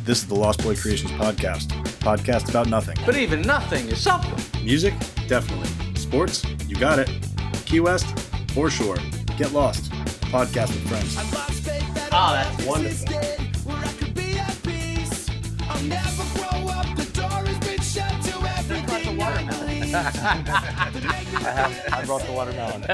This is the Lost Boy Creations podcast. Podcast about nothing. But even nothing is something. Music? Definitely. Sports? You got it. Key West? For sure. Get lost. Podcast with friends. Oh, that's wonderful. I brought the watermelon.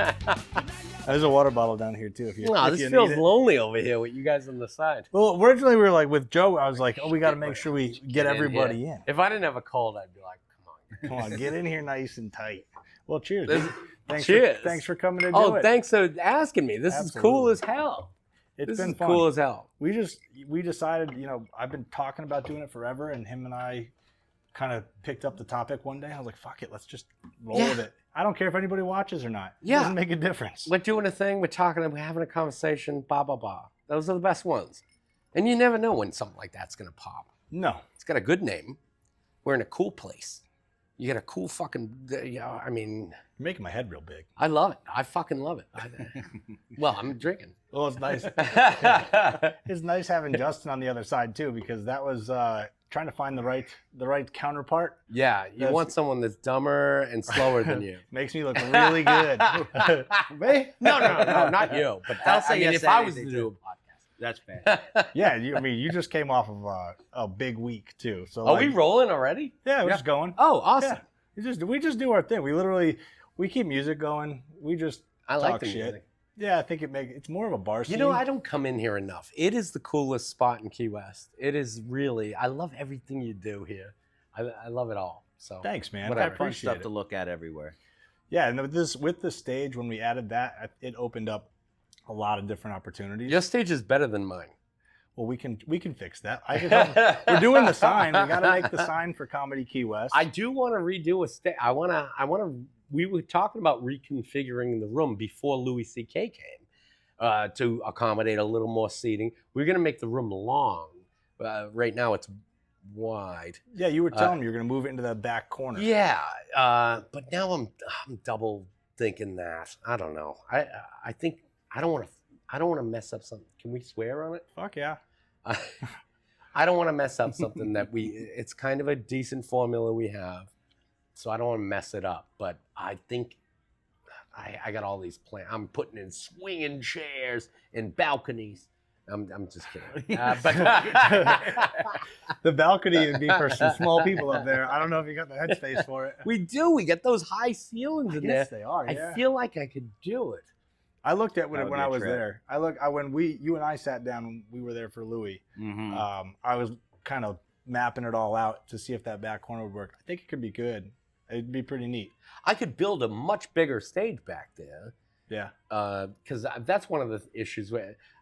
There's a water bottle down here too. This feels lonely over here with you guys on the side. Well, originally we were like with Joe. I was like, we got to make sure we get everybody in. If I didn't have a cold, I'd be like, Come on, get in here nice and tight. Well, cheers. Cheers. Thanks for coming to do it. Thanks for asking me. This is cool as hell. It's been fun. Cool as hell. We decided, I've been talking about doing it forever, and him and I kind of picked up the topic one day. I was like, fuck it, let's just roll with it. I don't care if anybody watches or not. It doesn't make a difference. We're doing a thing, we're talking, we're having a conversation, blah, blah, blah. Those are the best ones. And you never know when something like that's going to pop. No. It's got a good name. We're in a cool place. You got a cool fucking, you're making my head real big. I love it. I fucking love it. I'm drinking. Well, it's nice. It's nice having Dustin on the other side too, because that was trying to find the right counterpart. Yeah, you want someone that's dumber and slower than you. Makes me look really good. No, not you. But if I was to do a podcast, that's bad. Yeah, you just came off of a big week too. So are we rolling already? Yeah, we're just going. Oh, awesome. Yeah. We just do our thing. We keep music going. We just talk the shit. music. Yeah, I think it's more of a bar scene. I don't come in here enough. It is the coolest spot in Key West. It is really. I love everything you do here. I love it all. So thanks, man. I appreciate stuff to look at everywhere. Yeah, and with the stage, when we added that, it opened up a lot of different opportunities. Your stage is better than mine. Well, we can fix that. We're doing the sign. We got to make the sign for Comedy Key West. I do want to redo a stage. I want to. We were talking about reconfiguring the room before Louis C.K. came to accommodate a little more seating. We're going to make the room long. Right now it's wide. Yeah, you were telling me you're going to move it into the back corner. Yeah, but now I'm double thinking that. I don't know. I think I don't want to mess up something. Can we swear on it? Fuck yeah. I don't want to mess up something that it's kind of a decent formula we have. So I don't want to mess it up, but I think I got all these plans. I'm putting in swinging chairs and balconies. I'm just kidding. The balcony would be for some small people up there. I don't know if you got the headspace for it. We do. We get those high ceilings in there. Yes, they are. Yeah. I feel like I could do it. I looked at when I was there. When you and I sat down when we were there for Louis. Mm-hmm. I was kind of mapping it all out to see if that back corner would work. I think it could be good. It'd be pretty neat. I could build a much bigger stage back there. Yeah. Because that's one of the issues.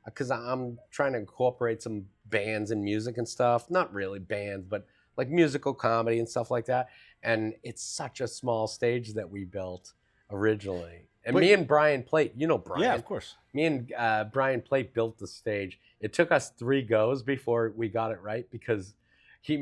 Because I'm trying to incorporate some bands and music and stuff. Not really bands, but like musical comedy and stuff like that. And it's such a small stage that we built originally. And me and Brian Plate, Brian. Yeah, of course. Me and Brian Plate built the stage. It took us 3 goes before we got it right because he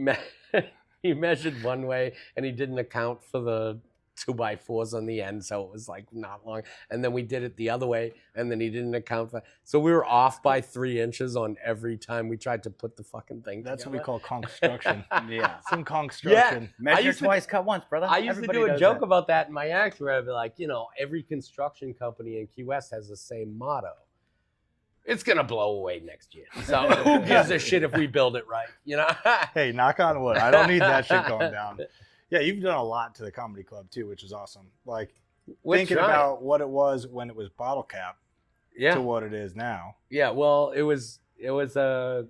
measured one way and he didn't account for the 2x4s on the end, so it was like not long. And then we did it the other way, and then he didn't account for. So we were off by 3 inches on every time we tried to put the fucking thing. That's together. what we call construction. Yeah, some construction. Yeah. Measure twice, cut once, brother. I used to do a joke about that in my act where I'd be like, every construction company in Key West has the same motto. It's gonna blow away next year. So who gives a shit if we build it right? Hey, knock on wood. I don't need that shit going down. Yeah, you've done a lot to the comedy club too, which is awesome. Like thinking about what it was when it was bottle cap to what it is now. Yeah, well, it was a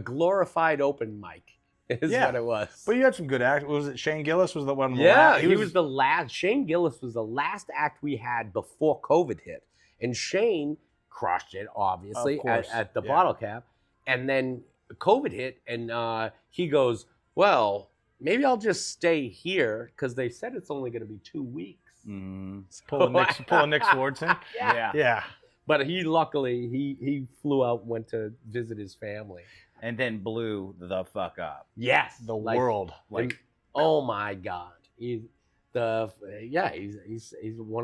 glorified open mic is what it was. But you had some good acts. Was it Shane Gillis was the one? Yeah, he was the last. Shane Gillis was the last act we had before COVID hit, and Shane crushed it obviously at the bottle cap, and then COVID hit, and he goes, well. Maybe I'll just stay here because they said it's only going to be 2 weeks. Mm. Pull a Nick Swardson. Yeah. But he luckily he flew out and went to visit his family, and then blew the fuck up. Yes, the world. Oh my God, he's one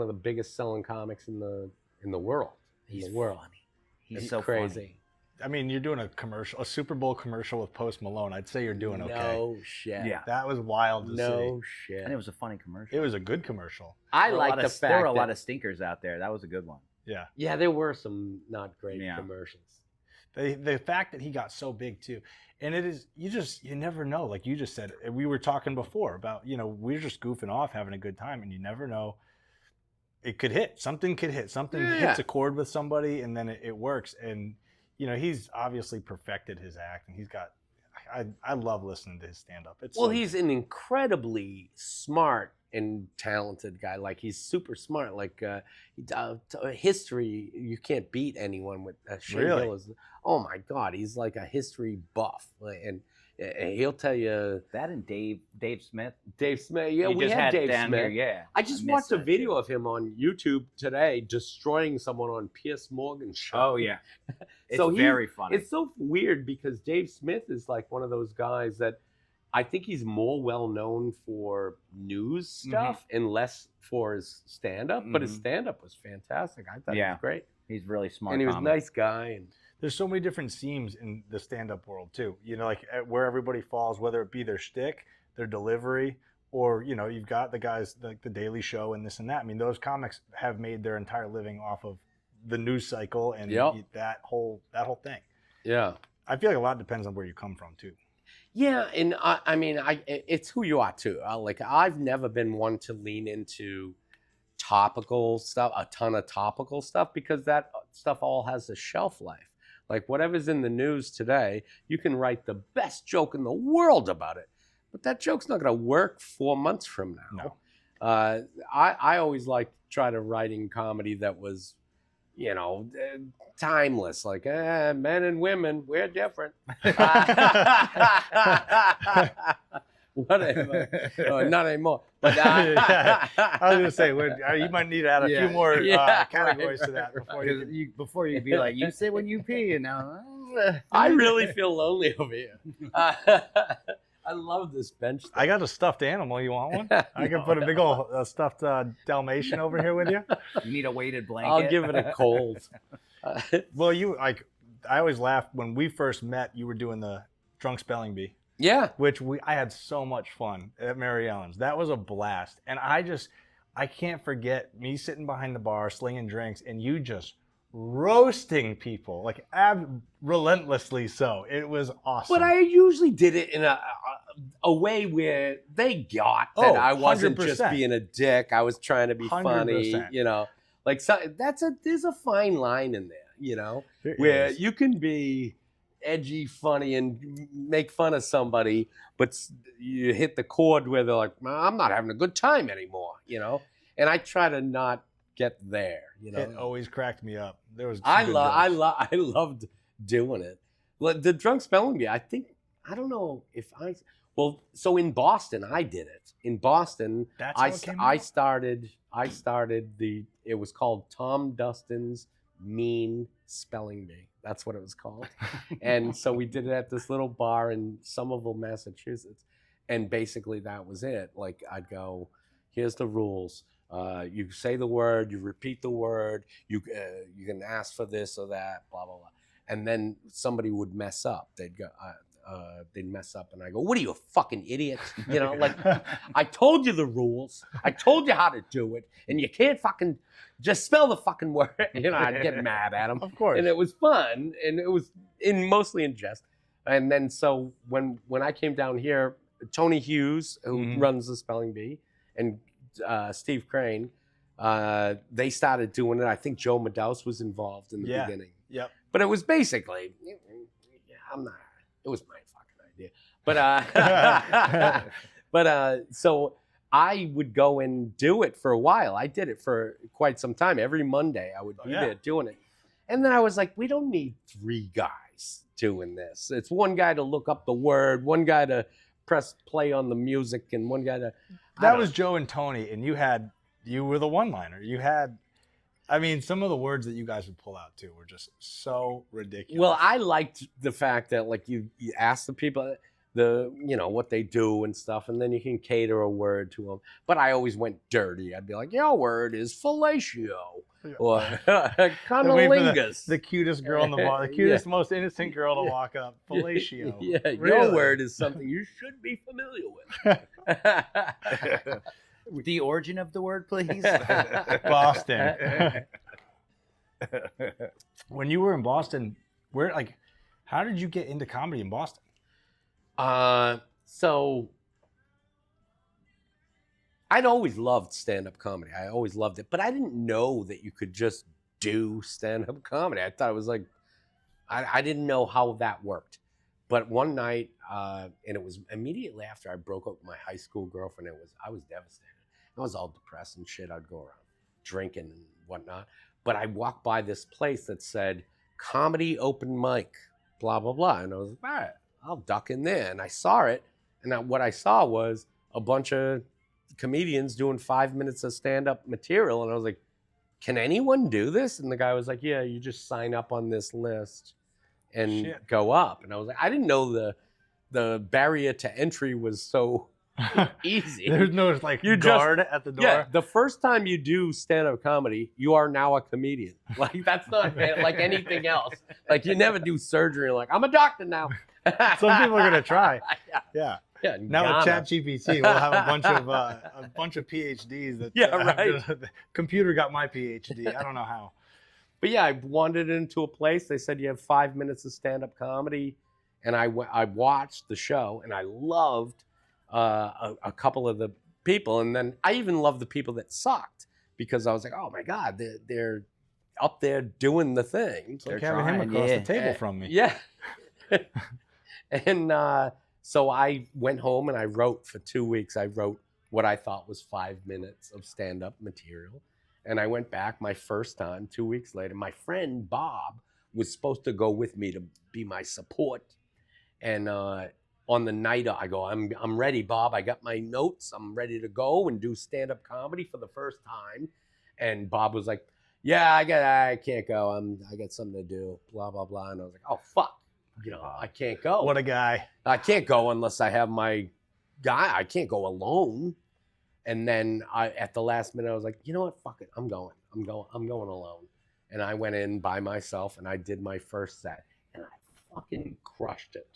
of the biggest selling comics in the world. He's funny. He's so crazy. Funny. I mean, you're doing a Super Bowl commercial with Post Malone. I'd say you're doing okay. No shit. Yeah. That was wild to see. No shit. And it was a funny commercial. It was a good commercial. I like the fact there were a lot of stinkers out there. That was a good one. Yeah. Yeah, there were some not great commercials. The fact that he got so big too, and it is you never know. Like you just said, we were talking before about we're just goofing off, having a good time, and you never know. It could hit. Something could hit. Something hits a chord with somebody, and then it works. And he's obviously perfected his act, and he's got. I love listening to his stand up. He's an incredibly smart and talented guy. Like he's super smart. Like history, you can't beat anyone with Shane Hill is. Oh my God, he's like a history buff, and he'll tell you that. And Dave Smith. Dave Smith, yeah, we had Dave Smith. Here, yeah. I just watched a video of him on YouTube today destroying someone on Piers Morgan's show. Oh yeah, it's very funny. It's so weird because Dave Smith is like one of those guys that I think he's more well known for news stuff and less for his stand-up. But his stand-up was fantastic. I thought he was great. He's really smart, and he was a nice guy. And there's so many different seams in the stand-up world too. Like where everybody falls, whether it be their shtick, their delivery, or you've got the guys like the Daily Show and this and that. I mean, those comics have made their entire living off of the news cycle and that whole thing. Yeah, I feel like a lot depends on where you come from too. Yeah, and I mean, it's who you are too. Like I've never been one to lean into topical stuff, a ton of topical stuff, because that stuff all has a shelf life. Like whatever's in the news today, you can write the best joke in the world about it, but that joke's not going to work 4 months from now. No. I always like try to writing comedy that was, timeless. Like men and women, we're different. Whatever. Not anymore. But, I was going to say, you might need to add a few more categories to that before you be like, you say when you pee, and now. I really feel lonely over here. I love this bench thing. I got a stuffed animal. You want one? I can put a big old stuffed Dalmatian over here with you. You need a weighted blanket? I'll give it a cold. Well, I always laugh when we first met. You were doing the drunk spelling bee. Yeah. Which I had so much fun at Mary Ellen's. That was a blast. And I can't forget me sitting behind the bar slinging drinks and you just roasting people, like relentlessly so. It was awesome. But I usually did it in a way where they got that I wasn't 100%. just being a dick. I was trying to be 100%. funny, Like there's a fine line in there, There where is. you can be edgy, funny, and make fun of somebody, but you hit the chord where they're like, I'm not having a good time anymore, And I try to not get there, It always cracked me up. There was I loved doing it. The drunk spelling bee, I don't know if so in Boston I did it. In Boston, That's how it came out? I started it was called Tom Dustin's Mean Spelling Bee. That's what it was called. And so we did it at this little bar in Somerville, Massachusetts. And basically that was it. Like I'd go, here's the rules. You say the word, you repeat the word, you can ask for this or that, blah, blah, blah. And then somebody would mess up. They'd go, they'd mess up and I go, what are you, a fucking idiot? Like I told you the rules. I told you how to do it. And you can't fucking just spell the fucking word. I'd get mad at them. Of course. And it was fun. And it was mostly in jest. And then so when I came down here, Tony Hughes, who runs the spelling bee, and Steve Crane, they started doing it. I think Joe Medaus was involved in the beginning. Yep. But it was basically, it was my fucking idea. But so I would go and do it for a while. I did it for quite some time. Every Monday I would be there doing it. And then I was like, we don't need 3 guys doing this. It's one guy to look up the word, one guy to press play on the music, and one guy to... That was Joe and Tony, and you were the one-liner. Some of the words that you guys would pull out too were just so ridiculous. Well, I liked the fact that like you ask the people what they do and stuff, and then you can cater a word to them. But I always went dirty. I'd be like, your word is fellatio. or Wait for cunnilingus. the cutest girl in the bar, the cutest, most innocent girl to walk up. Fellatio. Yeah, Really? your word is something you should be familiar with. The origin of the word, please. Boston. When you were in Boston, how did you get into comedy in Boston? So I'd always loved stand-up comedy. I always loved it, but I didn't know that you could just do stand-up comedy. I thought it was like, I didn't know how that worked. But one night, and it was immediately after I broke up with my high school girlfriend, I was devastated. I was all depressed and shit. I'd go around drinking and whatnot. But I walked by this place that said, comedy open mic, blah, blah, blah. And I was like, all right, I'll duck in there. And I saw it. And what I saw was a bunch of comedians doing 5 minutes of stand-up material. And I was like, can anyone do this? And the guy was like, yeah, you just sign up on this list and go up. And I was like, I didn't know the barrier to entry was so easy. There's no guard at the door. Yeah, the first time you do stand-up comedy, you are now a comedian. Like that's not like anything else. Like you never do surgery. Like I'm a doctor now. Some people are gonna try. Yeah. Yeah. Now with ChatGPT, we'll have a bunch of PhDs. That right. The computer got my PhD. I don't know how. But yeah, I wandered into a place. They said you have 5 minutes of stand-up comedy, and I watched the show, and I loved a couple of the people, and then I even loved the people that sucked because I was like, oh my god, they're up there doing the thing. It's like having him across the table from me. Yeah. And so I went home and I wrote for 2 weeks. I wrote what I thought was 5 minutes of stand-up material. And I went back my first time 2 weeks later. My friend Bob was supposed to go with me to be my support. And on the night, I go, I'm ready, Bob. I got my notes. I'm ready to go and do stand-up comedy for the first time. And Bob was like, yeah, I can't go. I got something to do, blah, blah, blah. And I was like, oh, fuck. I can't go. What a guy. I can't go unless I have my guy. I can't go alone. And then at the last minute, I was like, you know what? Fuck it. I'm going alone. And I went in by myself and I did my first set. And I fucking crushed it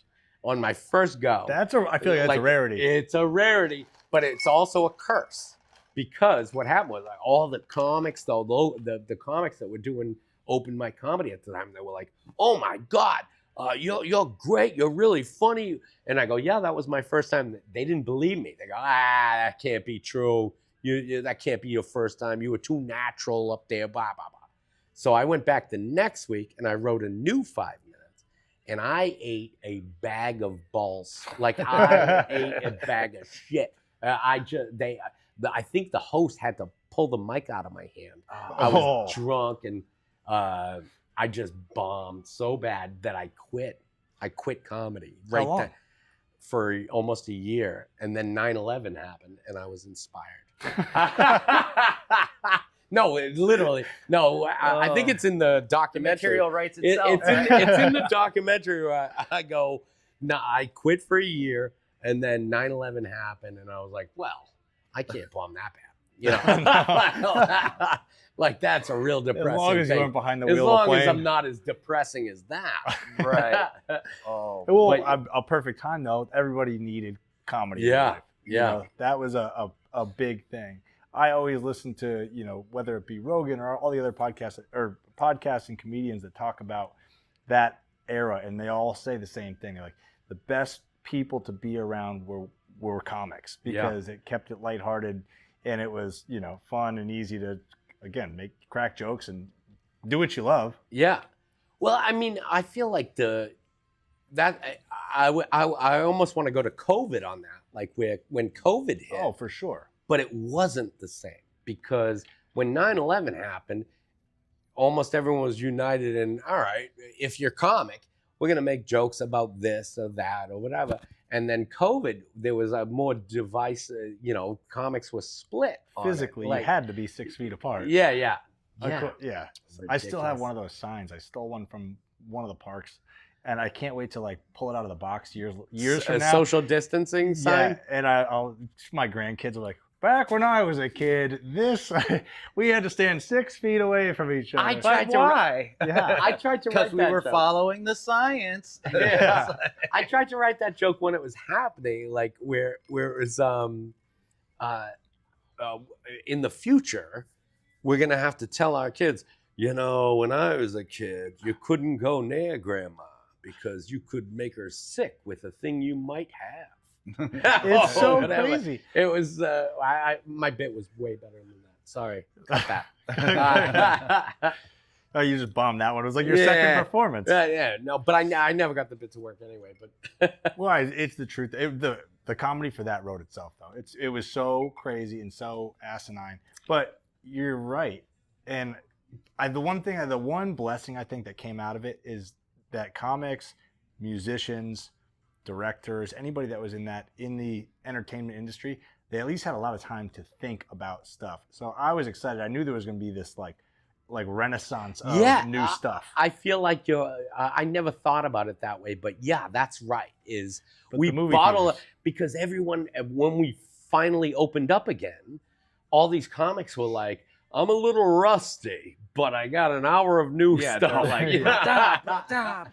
on my first go. I feel like that's a rarity. It's a rarity, but it's also a curse. Because what happened was all the comics, though, the comics that were doing open mic comedy at the time, they were like, oh my God, you're great. You're really funny. And I go, yeah, that was my first time. They didn't believe me. They go, that can't be true. That can't be your first time. You were too natural up there, blah, blah, blah. So I went back the next week and I wrote a new 5 minutes. And I ate a bag of balls. Like I ate a bag of shit. I think the host had to pull the mic out of my hand. I was drunk and I just bombed so bad that I quit. I quit comedy for almost a year. And then 9/11 happened and I was inspired. No, literally. No, I think it's in the documentary. The material writes itself. It's in the documentary where I go, I quit for a year and then 9/11 happened and I was like, well, I can't bomb that bad. You know, like that's a real depressing As long as thing. you weren't behind the wheel of As long plane. as I'm not as depressing as that. Right. Oh. Well, a perfect time though. Everybody needed comedy. Yeah. Yeah. That was a big thing. I always listen to, whether it be Rogan or all the other podcasts and comedians that talk about that era, and they all say the same thing. They're like, the best people to be around were comics because it kept it lighthearted and it was, fun and easy to, again, crack jokes and do what you love. Yeah. Well, I mean, I feel like I almost want to go to COVID on that, like when COVID hit. Oh, for sure. But it wasn't the same because when 9/11 happened, almost everyone was united in, all right, if you're comic, we're going to make jokes about this or that or whatever. And then COVID, there was a more divisive, comics were split. Physically, you had to be 6 feet apart. Yeah. I still have one of those signs. I stole one from one of the parks. And I can't wait to pull it out of the box years from now. A social distancing sign? Yeah, and my grandkids are like, Back when I was a kid, we had to stand 6 feet away from each other. I But tried to why? Yeah. I tried to Because write we that were joke. following the science. Yeah. I tried to write that joke when it was happening, like where it was in the future, we're gonna have to tell our kids, you know, when I was a kid, you couldn't go near grandma because you could make her sick with a thing you might have. It's so whatever. crazy. It was my bit was way better than that. Sorry, cut that. Oh, you just bombed that one. It was like your second performance. Yeah, no, but I never got the bit to work anyway. But Well, it's the truth. The comedy for that wrote itself, though. It was so crazy and so asinine. But you're right. And the one blessing I think that came out of it is that comics, musicians, directors, anybody that was in the entertainment industry, they at least had a lot of time to think about stuff. So I was excited. I knew there was going to be this like renaissance of new stuff. I feel like I never thought about it that way, but yeah, that's right. But We the movie bottle theaters. it because everyone, when we finally opened up again, all these comics were like, I'm a little rusty, but I got an hour of new Yeah, stuff. they're like, Yeah.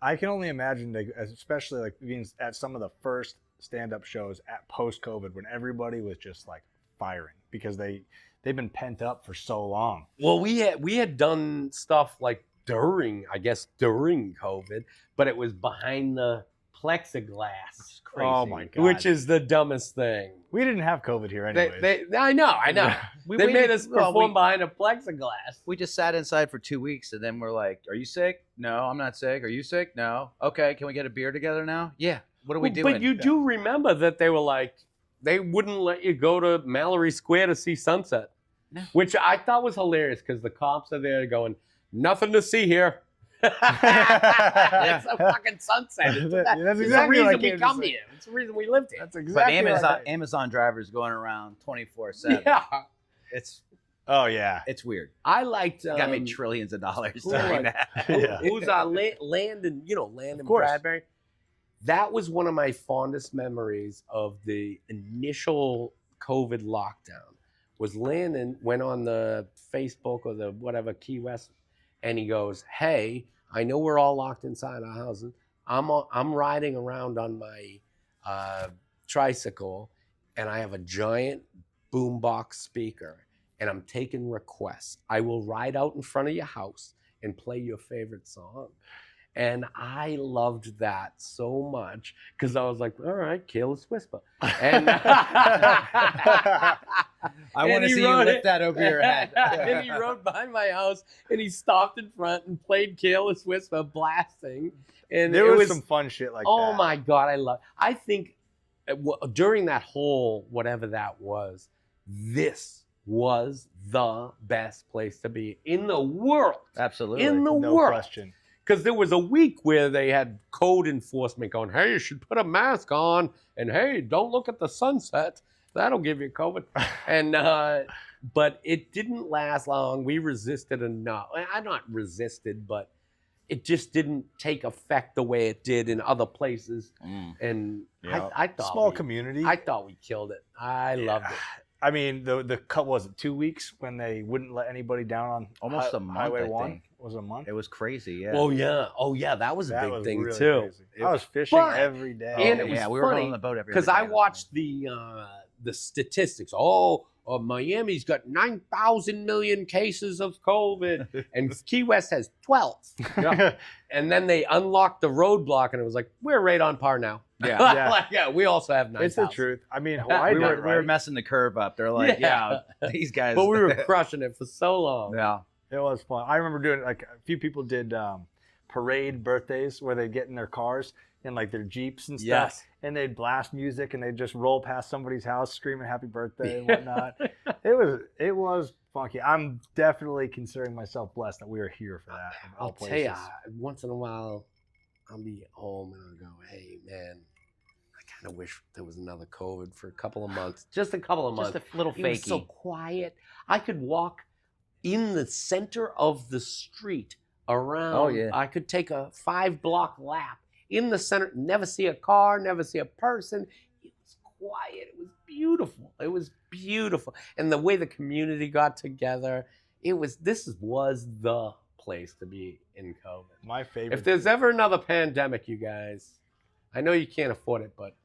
I can only imagine, especially like being at some of the first stand-up shows at post-COVID when everybody was just like firing because they've been pent up for so long. Well, we had done stuff like during COVID, but it was behind the plexiglass. crazy. Oh my God. Which is the dumbest thing. We didn't have COVID here anyway. I know. They made us perform we behind a plexiglass. We just sat inside for 2 weeks, and then we're like, "Are you sick? No, I'm not sick. Are you sick? No. Okay, can we get a beer together now? Yeah. What are we doing? But you do remember that they were like, they wouldn't let you go to Mallory Square to see sunset, No. which I thought was hilarious because the cops are there going, nothing to see here. It's a fucking sunset. It's That's the exactly what I reason we came to come say. here. It's the reason we lived here. That's But exactly Amazon drivers going around 24/7. Yeah. Oh yeah. It's weird. I liked. Got me trillions of dollars who doing like- that. Yeah. Who's our Landon? Landon course. Bradbury. That was one of my fondest memories of the initial COVID lockdown. Was Landon went on the Facebook or the whatever Key West, and he goes, "Hey, I know we're all locked inside our houses. I'm riding around on my tricycle, and I have a giant boombox speaker, and I'm taking requests. I will ride out in front of your house and play your favorite song." And I loved that so much because I was like, all right, Careless Whisper. And I want to he see you wrote lift it. that over your head. And he rode by my house and he stopped in front and played Careless Whisper blasting. And There it was some fun shit like that. oh my God, I think during that whole whatever that was, this was the best place to be in the world. Absolutely. In the No world. question. Because there was a week where they had code enforcement going, hey, you should put a mask on, and hey, don't look at the sunset. That'll give you COVID. And but it didn't last long. We resisted enough. I'm not resisted, but it just didn't take effect the way it did in other places. And Yeah. I thought Small community. I thought we killed it. I loved it. I mean, the cut was it 2 weeks when they wouldn't let anybody down on Almost a month, Highway I 1? think. Was it a month? It was crazy. Yeah. Oh yeah, that was a That big was thing really too. crazy. I was fishing But- every day. and it was yeah, we were funny on the boat every because other I day. watched the statistics. Miami's got 9,000 million cases of COVID, and Key West has 12. Yeah. And then they unlocked the roadblock, and it was like, we're right on par now. Yeah. Yeah. We also have 9,000. It's the truth. I mean, Hawaii we did were, it we were right. messing the curve up. They're like, Yeah. these guys. But we were crushing it for so long. yeah. It was fun. I remember doing like a few people did parade birthdays where they'd get in their cars in like their Jeeps and stuff, Yes. and they'd blast music and they'd just roll past somebody's house screaming happy birthday and whatnot. It was funky. I'm definitely considering myself blessed that we are here for that. of all I'll tell places. you, once in a while, I'll be at home and I'll go, hey, man, I kind of wish there was another COVID for a couple of months. Just a couple of months. Just a little It was so fakey. quiet. I could walk in the center of the street around. Oh, yeah. I could take a 5-block lap in the center, never see a car, never see a person. It was quiet. It was beautiful. It was beautiful. And the way the community got together, this was the place to be in COVID. My favorite. If there's ever another pandemic, you guys, I know you can't afford it, but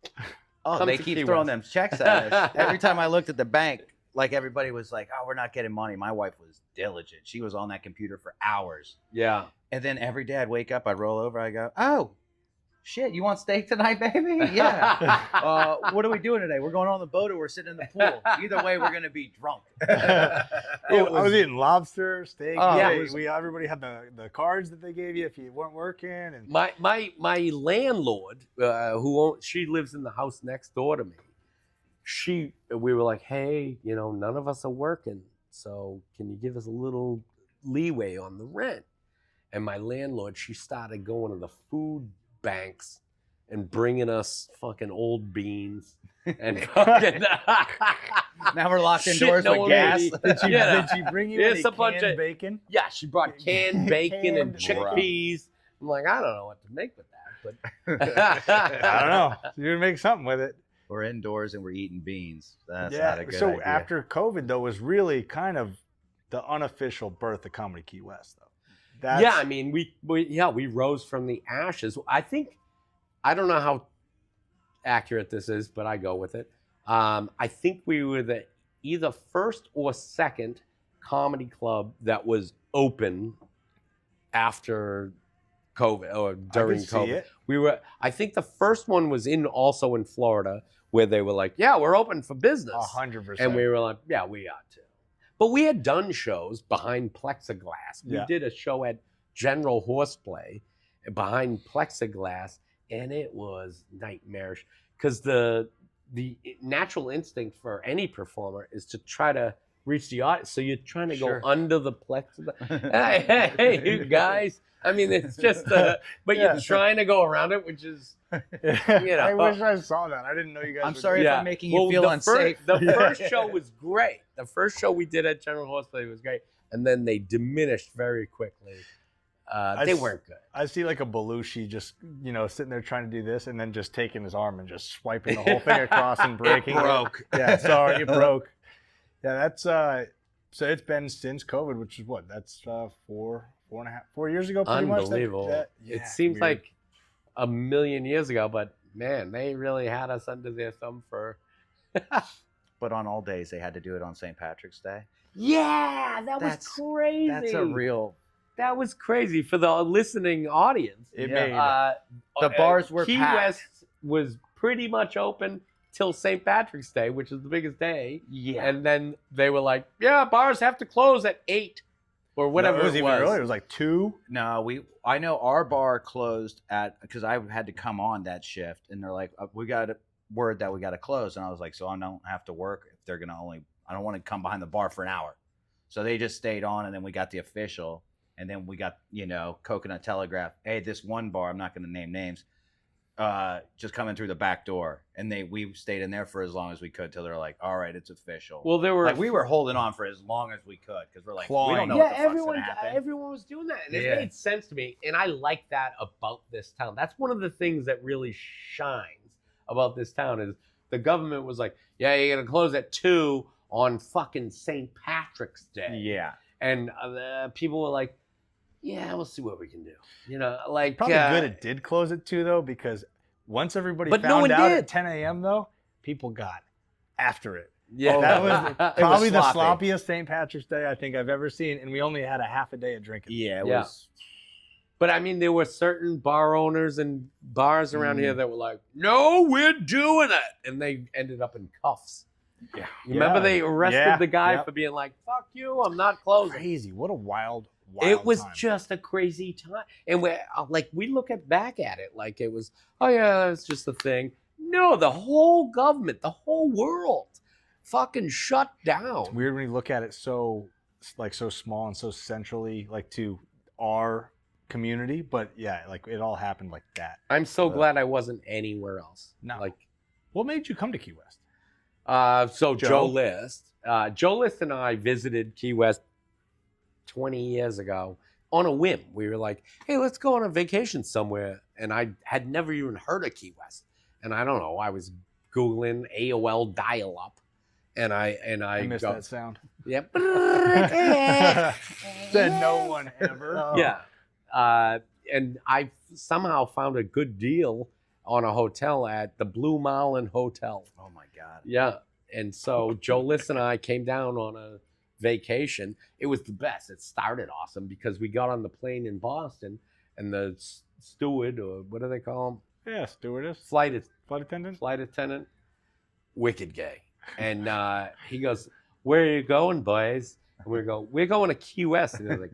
they keep throwing them checks at us. Every time I looked at the bank, like everybody was like, "Oh, we're not getting money." My wife was diligent. She was on that computer for hours. Yeah. And then every day I'd wake up, I'd roll over, I go, "Oh, shit, you want steak tonight, baby?" Yeah. What are we doing today? We're going on the boat or we're sitting in the pool. Either way, we're gonna be drunk. I was eating lobster, steak. Everybody had the cards that they gave you if you weren't working. And my landlord, she lives in the house next door to me. We were like, hey, none of us are working, so can you give us a little leeway on the rent? And my landlord, she started going to the food banks and bringing us fucking old beans and fucking. Now we're locked indoors with gas. Did she bring you any canned bacon? Yeah, she brought canned bacon and chickpeas. I'm like, I don't know what to make with that, but I don't know. You're gonna make something with it. We're indoors and we're eating beans. That's not a good idea. After COVID, though, was really kind of the unofficial birth of Comedy Key West, though. I mean, we rose from the ashes. I don't know how accurate this is, but I go with it. I think we were the either first or second comedy club that was open after COVID or during COVID. I think the first one was also in Florida, where they were like, yeah, we're open for business. 100%. And we were like, yeah, we are too. But we had done shows behind plexiglass. We did a show at General Horseplay behind plexiglass, and it was nightmarish because the natural instinct for any performer is to try to reach the audience. So you're trying to go under the plexiglass. Hey, you guys. I mean, it's just, but you're trying to go around it, which is, I wish I saw that. I didn't know you guys. I'm sorry if I'm making you feel unsafe. The first show was great. The first show we did at General Horseplay was great, and then they diminished very quickly. They weren't good. I see like a Belushi just, sitting there trying to do this, and then just taking his arm and just swiping the whole thing across and breaking it. Broke. Yeah, sorry, it broke. Yeah, that's so it's been since COVID, which is what? That's 4 years ago, pretty much. Unbelievable. It seems like a million years ago, but man, they really had us under their thumb for. But on all days, they had to do it on St. Patrick's Day. Yeah, that was crazy. That's a real. That was crazy for the listening audience. It made the bars were Key packed. West was pretty much open till St. Patrick's Day, which is the biggest day. Yeah. And then they were like, yeah, bars have to close at 8 or whatever it was. Even earlier. It was like 2. No, I know our bar closed because I had to come on that shift, and they're like, we got a word that we got to close, and I was like, so I don't have to work if they're gonna I don't want to come behind the bar for an hour, so they just stayed on, and then we got the official, and then we got Coconut Telegraph. Hey, this one bar, I'm not gonna name names, just coming through the back door, and we stayed in there for as long as we could till they're like, all right, it's official. Well, we were holding on for as long as we could because we're like, we don't know what the fuck's gonna happen. Everyone was doing that, and it made sense to me, and I like that about this town. That's one of the things that really shines about this town is the government was like, yeah, you're gonna close at 2 on fucking St. Patrick's Day. Yeah, and people were like, yeah, we'll see what we can do. Probably good it did close at 2 though, because once everybody found out at 10 a.m. though, people got after it. Yeah, that was probably the sloppiest St. Patrick's Day I think I've ever seen, and we only had a half a day of drinking. Yeah, it was. But I mean, there were certain bar owners and bars around here that were like, no, we're doing it. And they ended up in cuffs. Yeah. Remember they arrested the guy for being like, fuck you, I'm not closing. Crazy. What a wild it was time. Just a crazy time. And we look back at it like it was, oh yeah, that's just a thing. No, the whole government, the whole world fucking shut down. It's weird when you look at it so small and so centrally to our community, but yeah, it all happened like that. I'm so glad I wasn't anywhere else. No. What made you come to Key West? So Joe List and I visited Key West 20 years ago on a whim. We were like, hey, let's go on a vacation somewhere. And I had never even heard of Key West. And I don't know, I was Googling AOL dial-up, and I missed that sound. Yep. Said no one ever. Yeah. And I somehow found a good deal on a hotel at the Blue Marlin Hotel. Oh my God. Yeah. And so Joe Liss and I came down on a vacation. It was the best. It started awesome because we got on the plane in Boston, and the steward, or what do they call him? Yeah, stewardess. Flight attendant. Wicked gay. And he goes, "Where are you going, boys?" And we go, "We're going to Key West." And they're like,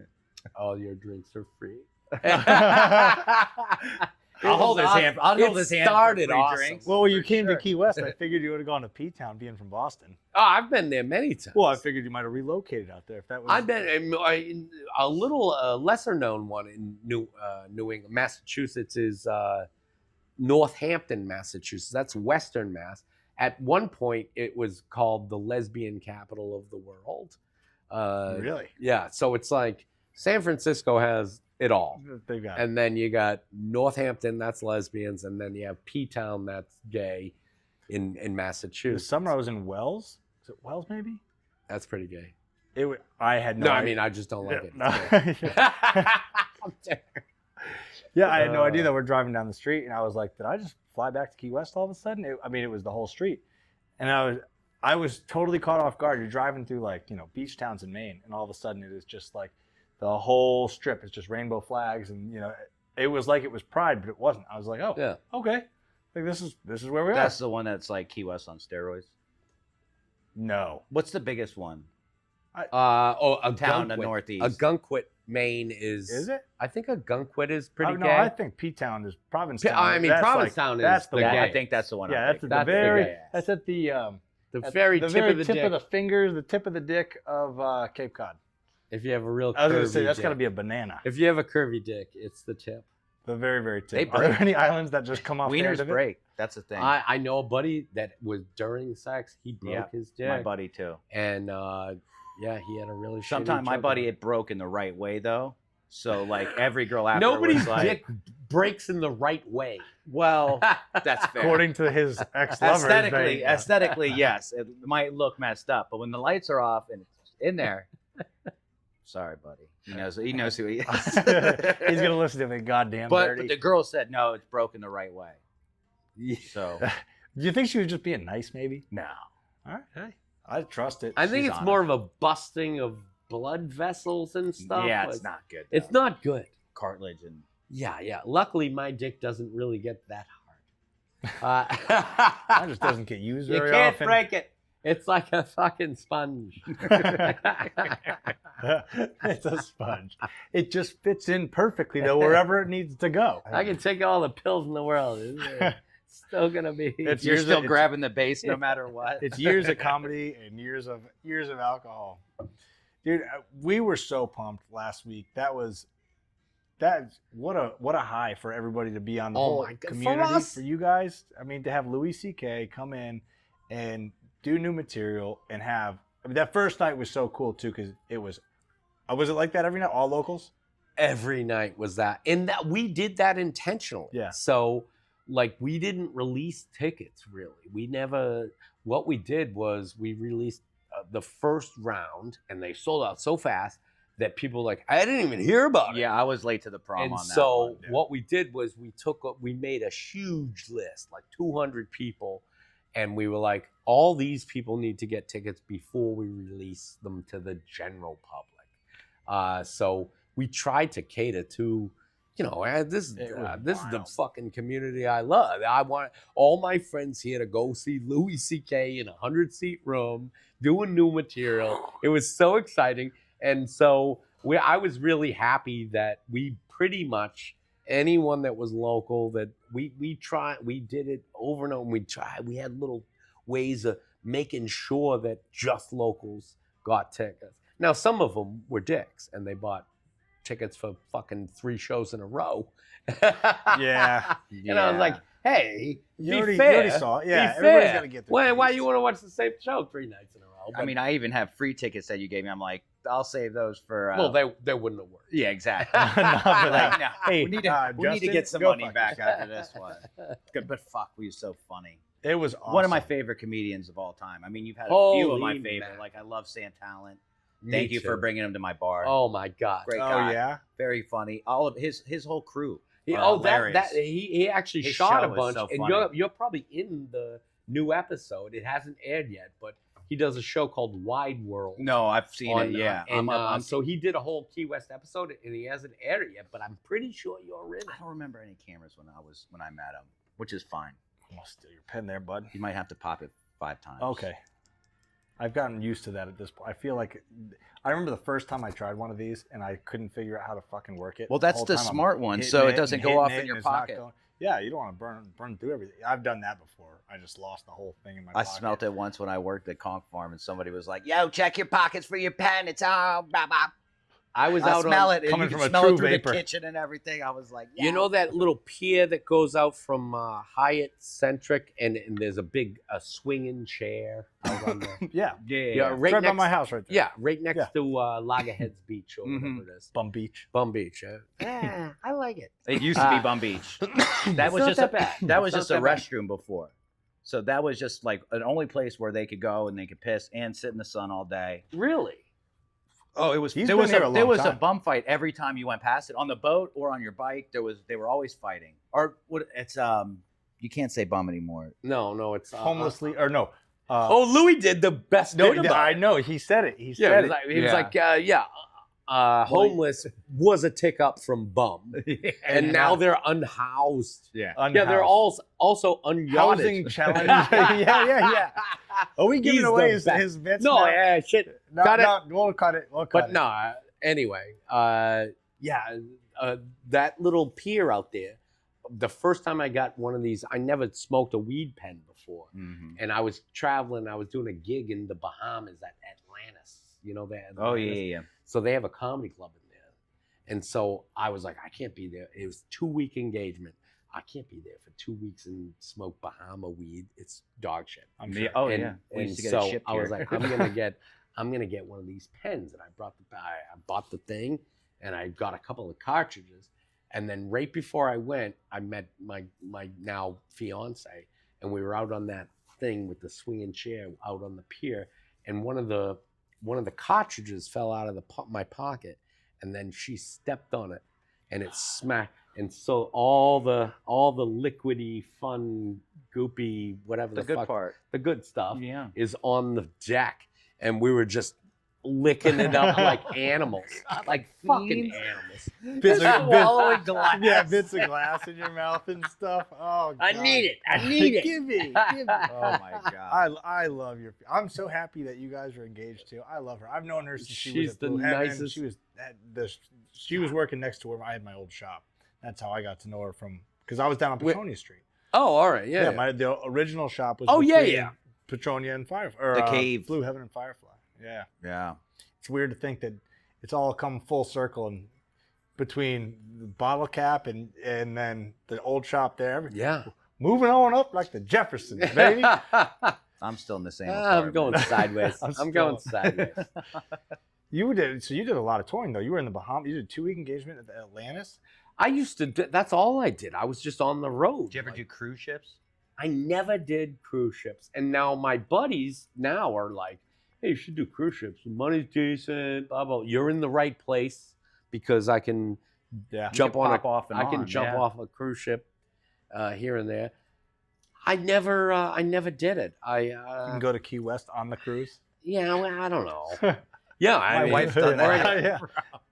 "All your drinks are free." I'll hold his hand. I'll hold his hand. Started for free awesome. drinks. Well, when you came to Key West, I figured you would have gone to P-Town, being from Boston. Oh, I've been there many times. Well, I figured you might have relocated out there if that was. I've been in a little lesser known one in New England, Massachusetts is Northampton, Massachusetts. That's Western Mass. At one point, it was called the lesbian capital of the world. Really? Yeah. So it's like San Francisco has it all. They've got And then you got Northampton, that's lesbians, and then you have P-Town, that's gay in The Massachusetts. summer I was in Wells. Is it Wells, maybe? That's pretty gay. I had no No, idea. I mean, I just don't like it. No. It's Yeah, I had no idea that we're driving down the street, and I was like, did I just fly back to Key West all of a sudden? It was the whole street. And I was totally caught off guard. You're driving through, like, beach towns in Maine, and all of a sudden it is just like the whole strip is just rainbow flags, and it was like it was Pride, but it wasn't. I was like, oh, Yeah. okay, like this is where we are. That's the one that's like Key West on steroids. No, What's the biggest one? a Town to Gunkwit. northeast. A Gunkwit, Maine is. is it? I think a Gunkwit is pretty Oh, gay. no, I think P-Town is Provincetown. I mean, That's Provincetown that's is the the one. gay. I think that's the one. Yeah, I'm that's thinking. the That's the very. gay. That's at the the very tip of the tip dick. of the fingers, the tip of the dick of Cape Cod. If you have a real curvy I was going to say that's dick. got to be a banana. If you have a curvy dick, it's the tip. The very, very tip. They Are there break. any islands that just come off the end Wieners of it? break. That's the thing. I know a buddy that was during sex, he broke Yeah, his dick. My buddy too. And yeah, he had a really shitty Sometimes my choke buddy on it. it broke in the right way though. So like every girl after Nobody's was like, dick breaks in the right way. well, that's fair. According to his ex-lover. Aesthetically, yes, it might look messed up, but when the lights are off and it's in there, sorry, buddy. He knows who he is. He's going to listen to me goddamn but dirty. the girl said no, it's broken the right way. So Do you think she was just being nice, maybe? no. All right. Hey, I trust it. I think She's it's on more it. of a busting of blood vessels and stuff. Yeah, Like, it's not good. It's though. not good. Cartilage and Yeah. Luckily, my dick doesn't really get that hard. That just doesn't get used You very can't often. break it. It's like a fucking sponge. It's a sponge. It just fits in perfectly, though, wherever it needs to go. I can take all the pills in the world. It's still gonna be. It's you're years still of- grabbing the base no matter what. It's years of comedy and years of alcohol. Dude, we were so pumped last week. What a high for everybody to be on the Oh whole my God. For community us? for you guys. I mean, to have Louis C.K. come in and do new material and have. I mean, that first night was so cool too because it was. Was it like that every night? All locals? Every night was that, and that we did that intentionally. Yeah. So, like, we didn't release tickets really. We never. What we did was we released the first round, and they sold out so fast that people were like, I didn't even hear about it. Yeah, I was late to the prom And on that so one. yeah. what we did was we made a huge list, like 200 people, and we were like, all these people need to get tickets before we release them to the general public. So we tried to cater to, this is the wild. fucking community I love. I want all my friends here to go see Louis C.K. in a 100-seat room doing new material. It was so exciting. And so I was really happy that we pretty much, anyone that was local, that we did it over and over. We had little ways of making sure that just locals got tickets. Now, some of them were dicks, and they bought tickets for fucking 3 shows in a row. Yeah. And I was like, hey, You be already fair. saw it. Yeah, Be everybody's fair. got to get their Why piece. you want to watch the same show 3 nights in a row? know. I mean, I even have free tickets that you gave me. I'm like, I'll save those for. Well, they wouldn't have worked. Yeah, exactly. Not for that. Like, no, Hey, we need to Justin, get some go money fuck back yourself. after this one. Good, but fuck, we were so funny. It was awesome. One of my favorite comedians of all time. I mean, you've had a few of my Holy favorite. man. Like, I love Sam Talent. Me Thank you too. for bringing him to my bar. Oh my God. Great Oh guy. yeah. Very funny. All of his whole crew. He actually His shot a show is bunch, so and funny. you're probably in the new episode. It hasn't aired yet, but he does a show called Wide World. No, I've seen on, it. Yeah, and so he did a whole Key West episode, and he hasn't aired it yet. But I'm pretty sure you're in it. I don't remember any cameras when I met him, which is fine. I'm gonna steal your pen there, bud. You might have to pop it 5 times. Okay. I've gotten used to that at this point. I feel like I remember the first time I tried one of these and I couldn't figure out how to fucking work it. Well, that's whole the time I'm smart one, hitting so it and doesn't go hitting off it in your and it's not pocket. going- Yeah, you don't want to burn through everything. I've done that before. I just lost the whole thing in my I pocket. smelt it once when I worked at Conch Farm, and somebody was like, "Yo, check your pockets for your pen. It's all blah blah." I was I out smell on, it, and coming you from can a smell true it through vapor. the kitchen and everything. I was like, You know that little pier that goes out from Hyatt Centric, and there's a big swinging chair out on there. Yeah. Yeah, It's right right by next- my house right there. Yeah, right next Yeah. to Loggerheads Beach or Mhm. whatever it is. Bum Beach. Bum Beach. Yeah, I like it. It used to be Bum Beach. That was not just that bad. that was It's just not a that bad. restroom before. So that was just like an only place where they could go and they could piss and sit in the sun all day. Really? Oh, it was He's there been was here a, a there long was a time. bum fight every time you went past it on the boat or on your bike. They were always fighting. Or what? It's you can't say bum anymore. No, it's Homelessly or no. Oh, Louis did the best. No, bit about I it. know. He said it. He Yeah, said he was it. like, homeless was a tick up from bum, and now they're unhoused. Yeah. Yeah, they're all also unyachted. housing challenge. yeah. Are we giving He's away the his, best. his bits? No, now? yeah, shit. No, cut it. no, we'll cut it. We'll cut But it. no, anyway, that little pier out there. The first time I got one of these, I never smoked a weed pen before, Mhm. and I was traveling. I was doing a gig in the Bahamas at Atlantis. You know that? Oh yeah. So they have a comedy club in there. And so I was like, I can't be there. It was 2-week engagement. I can't be there for 2 weeks and smoke Bahama weed. It's dog shit. I'm Yeah, sure. oh and, yeah. We and used to get so it shipped I was here. like, I'm gonna get one of these pens. And I bought the thing, and I got a couple of cartridges. And then right before I went, I met my now fiance, and we were out on that thing with the swinging chair out on the pier, and one of the cartridges fell out of my pocket, and then she stepped on it, and it smacked, and so all the liquidy, fun, goopy, whatever The the good fuck, part. the good stuff Yeah. is on the deck, and we were just licking it up like animals, like fucking Fiends. animals. Bits Just of- swallowing glass. Yeah, bits of glass in your mouth and stuff. Oh, God. I need it. I need it. Give me. Give me. Oh my god. I love your. I'm so happy that you guys are engaged too. I love her. I've known her since she was She's at the Blue Heaven. nicest- She was at the. She was working next to where I had my old shop. That's how I got to know her from. Because I was down on Petronia Street. Oh, all right, Yeah, yeah. the original shop was. Oh, yeah, between yeah. Petronia and Firefly. Or, The Cave. Blue Heaven and Firefly. Yeah. Yeah. It's weird to think that it's all come full circle and between the bottle cap and then the old shop there. Yeah. Moving on up like the Jeffersons, baby. I'm still in the same. I'm apartment. going sideways. I'm I'm going still- sideways. You did a lot of touring though. You were in the Bahamas. You did a 2-week engagement at Atlantis. I used to. That's all I did. I was just on the road. Did you ever Like, do cruise ships? I never did cruise ships, and now my buddies now are like, "Hey, you should do cruise ships. The money's decent. Blah blah. You're in the right place because I can Yeah. jump can on pop off and I can on, jump yeah. off a cruise ship here and there. I never did it. You can go to Key West on the cruise. Yeah, well, I don't know. Yeah, I My mean, wife's done that. Yeah.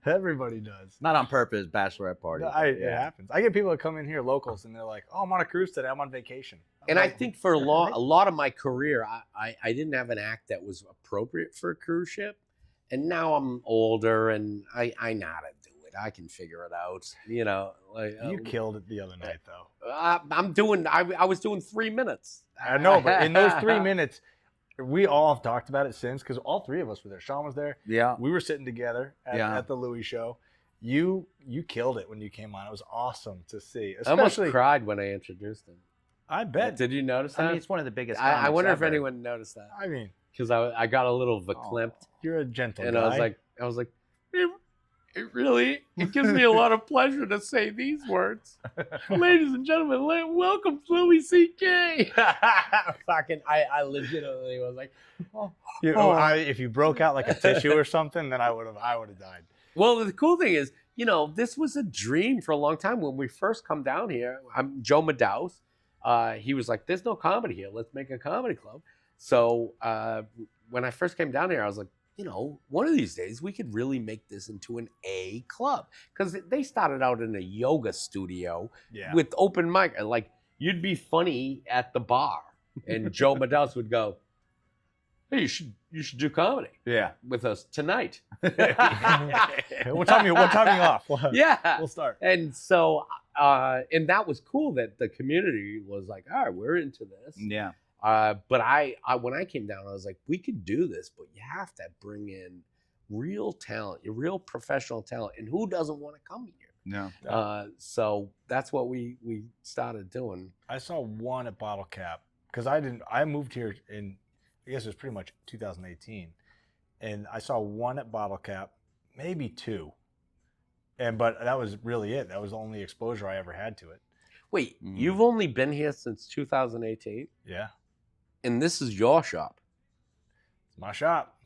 Everybody does. Not on purpose, bachelorette party. No, but It happens. I get people that come in here, locals, and they're like, "Oh, I'm on a cruise today. I'm on vacation." And I like, think for a lot of my career, I didn't have an act that was appropriate for a cruise ship. And now I'm older and I know how to do it. I can figure it out. You know, like you killed it the other night, though. I was doing 3 minutes. I know, but in those 3 minutes, we all have talked about it since because all 3 of us were there. Sean was there. Yeah. We were sitting together Yeah. at the Louis show. You killed it when you came on. It was awesome to see. I almost Especially, cried when I introduced him. I bet. Did you notice that? I mean, it's one of the biggest. I comics wonder if ever. anyone noticed that. I mean, because I got a little verklempt. You're a gentle And guy. I was like, it gives me a lot of pleasure to say these words. Ladies and gentlemen, welcome Louis C.K. Fucking, I legitimately was like, if you broke out like a tissue or something, then I would have died. Well, the cool thing is, this was a dream for a long time. When we first come down here, I'm Joe Madous. He was like, there's no comedy here. Let's make a comedy club. So when I first came down here, I was like, one of these days we could really make this into an A club. Because they started out in a yoga studio with open mic. And like, you'd be funny at the bar. And Joe Madous would go, hey, you should do comedy with us tonight. What time are you off? Yeah. We'll start. And so, and that was cool that the community was like, all right, we're into this. Yeah. But I when I came down, I was like, we could do this, but you have to bring in real talent, your real professional talent. And who doesn't want to come here? No. So that's what we started doing. I saw one at Bottle Cap because I moved here in, I guess it was pretty much 2018. And I saw one at Bottle Cap, maybe two. But that was really it. That was the only exposure I ever had to it. Wait, you've only been here since 2018? Yeah. And this is your shop? It's my shop.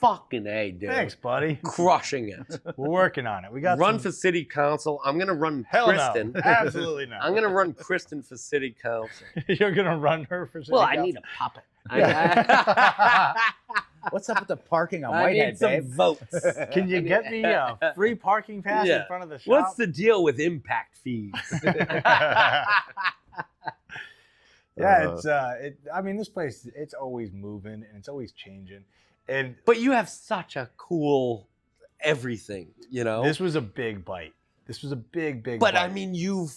Fucking A, dude. Thanks, buddy. Crushing it. We're working on it. We got run for city council. I'm gonna run Kristen. No. Absolutely not. I'm gonna run Kristen for city council. You're gonna run her for city council? council? I need a puppet. What's up with the parking on I Whitehead, need some babe? votes. Can you get me a free parking pass in front of the shop? What's the deal with impact fees? Yeah, I mean, this place, it's always moving and it's always changing. But you have such a cool everything, This was a big bite. This was a big bite. But I mean, you've,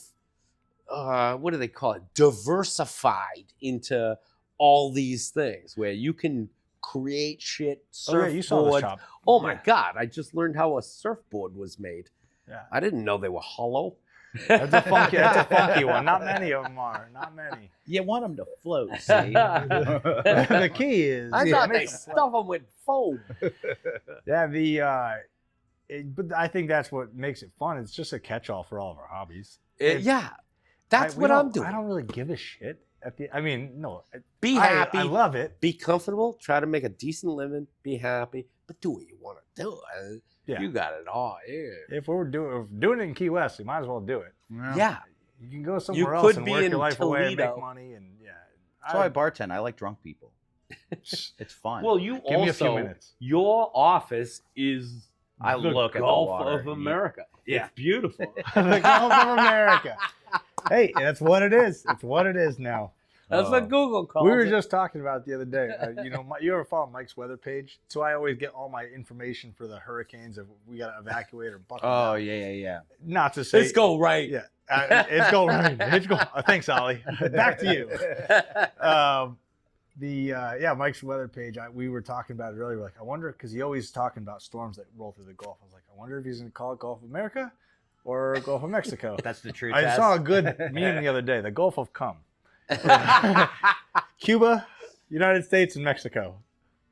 what do they call it? Diversified into all these things where you can create shit, surfboard. Oh, yeah, you saw the shop. Oh my God, I just learned how a surfboard was made. Yeah. I didn't know they were hollow. That's a funky one. Not many of them are. Not many. You want them to float, see? The key is... I thought they stuff them with foam. Yeah, but I think that's what makes it fun. It's just a catch-all for all of our hobbies. That's what I'm doing. I don't really give a shit. No. Be happy. I love it. Be comfortable. Try to make a decent living. Be happy. But do what you want to do. Yeah. You got it all here. If we're doing it in Key West, we might as well do it. Yeah. You can go somewhere else and work your life Toledo. away and make money. And So I bartend. I like drunk people. It's fun. Well, you Give me a few minutes. Your office is I the look at the Gulf water. of America. Yeah. It's beautiful. The Gulf of America. Hey, that's what it is. It's what it is now. That's what Google calls We were it. just talking about it the other day. You ever follow Mike's weather page? So I always get all my information for the hurricanes if we got to evacuate or buckle down. Oh, yeah. Not to say... It's go right. Yeah. It's go right. It's go... Thanks, Ollie. Back to you. Mike's weather page, we were talking about it earlier. Like, I wonder, because he always talking about storms that roll through the Gulf. I was like, I wonder if he's going to call it Gulf of America or Gulf of Mexico. That's the truth. I saw a good meme the other day, the Gulf of Cum. Cuba, United States, and Mexico.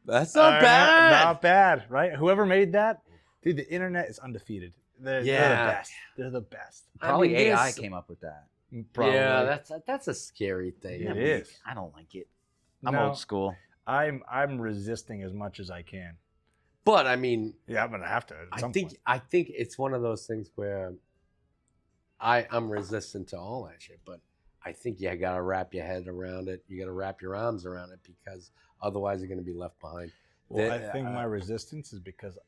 That's not bad. Not bad, right? Whoever made that, dude, the internet is undefeated. They're the best. They're the best. Probably AI came up with that. Probably. Yeah, that's a scary thing. It is. I don't like it. I'm old school. I'm resisting as much as I can. But I mean, yeah, I'm gonna have to. I think it's one of those things where I'm resistant to all that shit, but I think you got to wrap your head around it. You got to wrap your arms around it because otherwise you're going to be left behind. Well, I think my resistance is because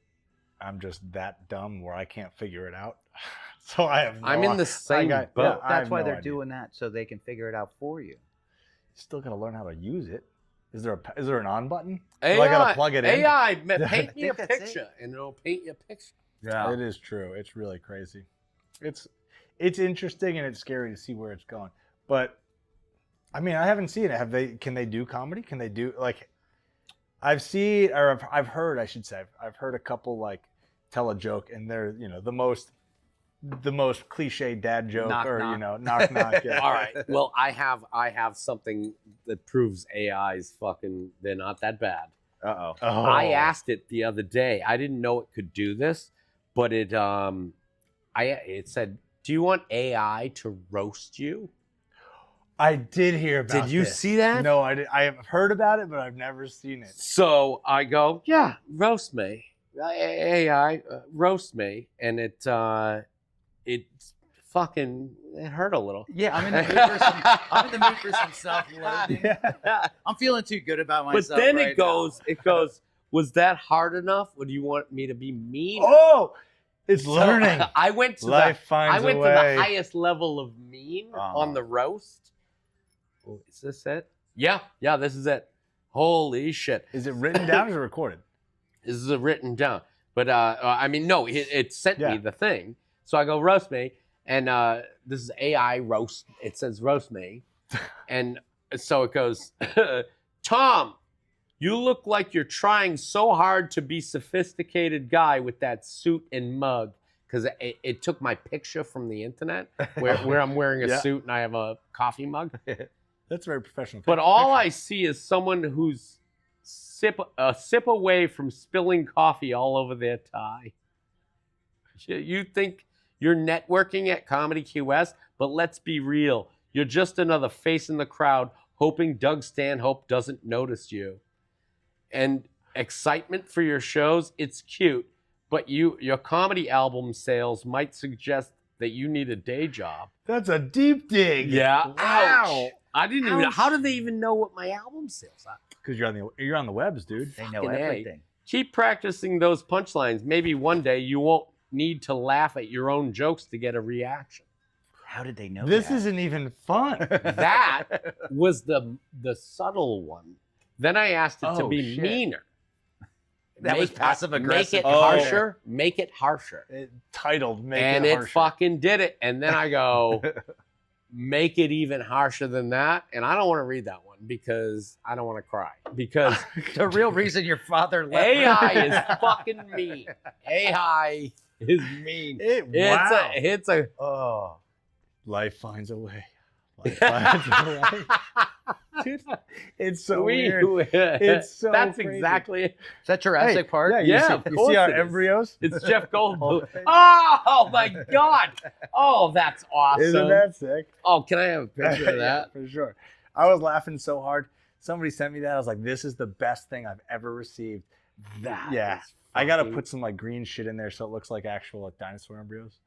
I'm just that dumb where I can't figure it out. So I'm in the same boat. Yeah, that's why they're doing that, so they can figure it out for you. You still got to learn how to use it. Is there an on button? AI, Do I got to plug it in? AI, paint me a picture, and it'll paint you a picture. Yeah, it is true. It's really crazy. It's interesting and it's scary to see where it's going. But I mean, I haven't seen it. Can they do comedy? Can they do I've heard a couple tell a joke and they're, the most the most cliche dad joke Knock, or knock. knock knock. Yeah. All right. Well, I have something that proves AI's fucking. They're not that bad. Uh-oh. Oh. I asked it the other day. I didn't know it could do this, but it said, "Do you want AI to roast you?" I did hear about. Did you this. see that? No, I did. I have heard about it, but I've never seen it. So I go, "Yeah, roast me, AI, roast me," and it fucking it hurt a little. Yeah, I'm in the mood for some self-loathing. Yeah. I'm feeling too good about myself. But then right it goes, was that hard enough? Or do you want me to be mean? Oh, it's So, learning. I went to Life finds I went a to way. the highest level of mean on the roast. Oh, is this it? Yeah, this is it. Holy shit. Is it written down or is it recorded? This is written down. But I mean, no, it sent me the thing. So I go, roast me. And this is AI roast. It says roast me. And so it goes, Tom, you look like you're trying so hard to be sophisticated guy with that suit and mug. Because it took my picture from the internet where I'm wearing a suit and I have a coffee mug. That's very professional. But all I see is someone who's a sip away from spilling coffee all over their tie. You think you're networking at Comedy QS, but let's be real. You're just another face in the crowd hoping Doug Stanhope doesn't notice you. And excitement for your shows, it's cute, but your comedy album sales might suggest that you need a day job. That's a deep dig. Yeah. Wow. Ouch. I didn't even. How do they even know what my album sales are? Because you're on the webs, dude. They know Fucking A. everything. Keep practicing those punchlines. Maybe one day you won't need to laugh at your own jokes to get a reaction. How did they know This that? isn't even fun. That was the subtle one. Then I asked it to Oh, be shit. meaner. That was passive-aggressive. Make it Oh. harsher. Make it harsher. Titled Make And It it Harsher. fucking did it. And then I go, make it even harsher than that. And I don't want to read that one because I don't want to cry. Because The real reason your father left. AI is fucking mean. AI is mean. Wow. It's a Oh, life finds a way. Life finds a way. Dude, it's so weird. It's so That's crazy. exactly it. Is that Jurassic Park? Yeah, Yeah, you of see, you course see our it is. embryos? It's Jeff Goldblum. Oh, Oh my God. Oh, that's awesome. Isn't that sick? Oh, can I have a picture of that? Yeah, for sure. I was laughing so hard. Somebody sent me that. I was like, this is the best thing I've ever received. That Yeah. is I got to fucking- put some like green shit in there so it looks like actual like dinosaur embryos.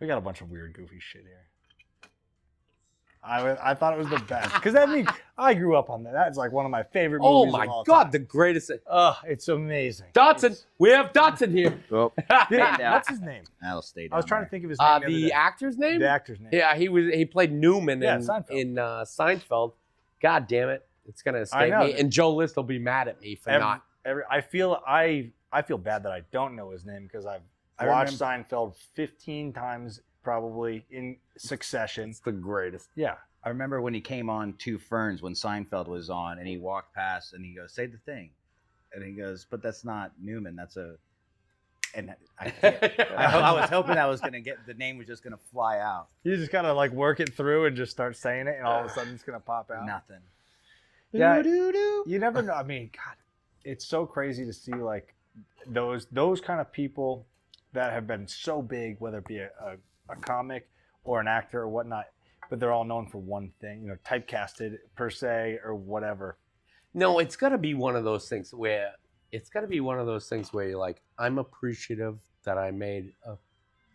We got a bunch of weird, goofy shit here. I thought it was the best because I mean I grew up on that. That's like one of my favorite Oh movies. my of all God, time. the greatest. It's amazing. Dotson. It's- We have Dotson here. Oh, Yeah, what's his name? I'll stay down I was trying to there. think of his name. the other The day. actor's name? The actor's name. Yeah, he played Newman Yeah, in Seinfeld. Seinfeld. God damn it, it's gonna escape know. me. And Joe List will be mad at me for not. I feel bad that I don't know his name because I've I watched Seinfeld 15 times probably in succession. It's the greatest. Yeah. I remember when he came on Two Ferns when Seinfeld was on, and he walked past and he goes, "Say the thing," and he goes, "But that's not Newman. That's a." And I was hoping that was gonna get the name was just gonna fly out. You just gotta like work it through and just start saying it, and all of a sudden it's gonna pop out. Nothing. Yeah. Doo-doo-doo. You never know. I mean, God, it's so crazy to see like those kind of people that have been so big, whether it be a comic or an actor or whatnot, but they're all known for one thing, typecasted per se or whatever. No, it's got to be one of those things where you're like, I'm appreciative that I made a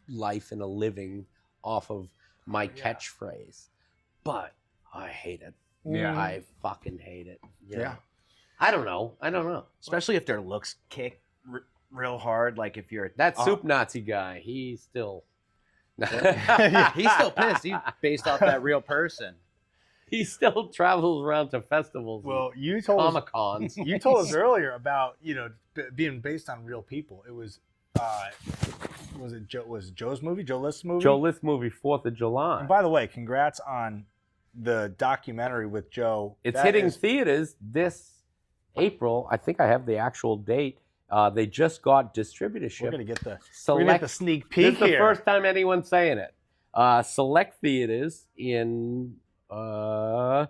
life and a living off of my catchphrase, but I hate it. Yeah. I fucking hate it. Yeah. I don't know. Especially if their looks kick real hard. Like if you're That soup Nazi guy, he's still. he's still pissed. He's based off that real person. He still travels around to festivals. Well, you told us, Comic Cons. you told us earlier about being based on real people. It was was it Joe's movie, Joe List's movie? Joe List movie, 4th of July. And by the way, congrats on the documentary with Joe. It's That hitting is- theaters this April. I think I have the actual date. They just got distributorship. We're gonna get the Select. sneak This peek is the here. first time anyone's saying it. Select theaters in the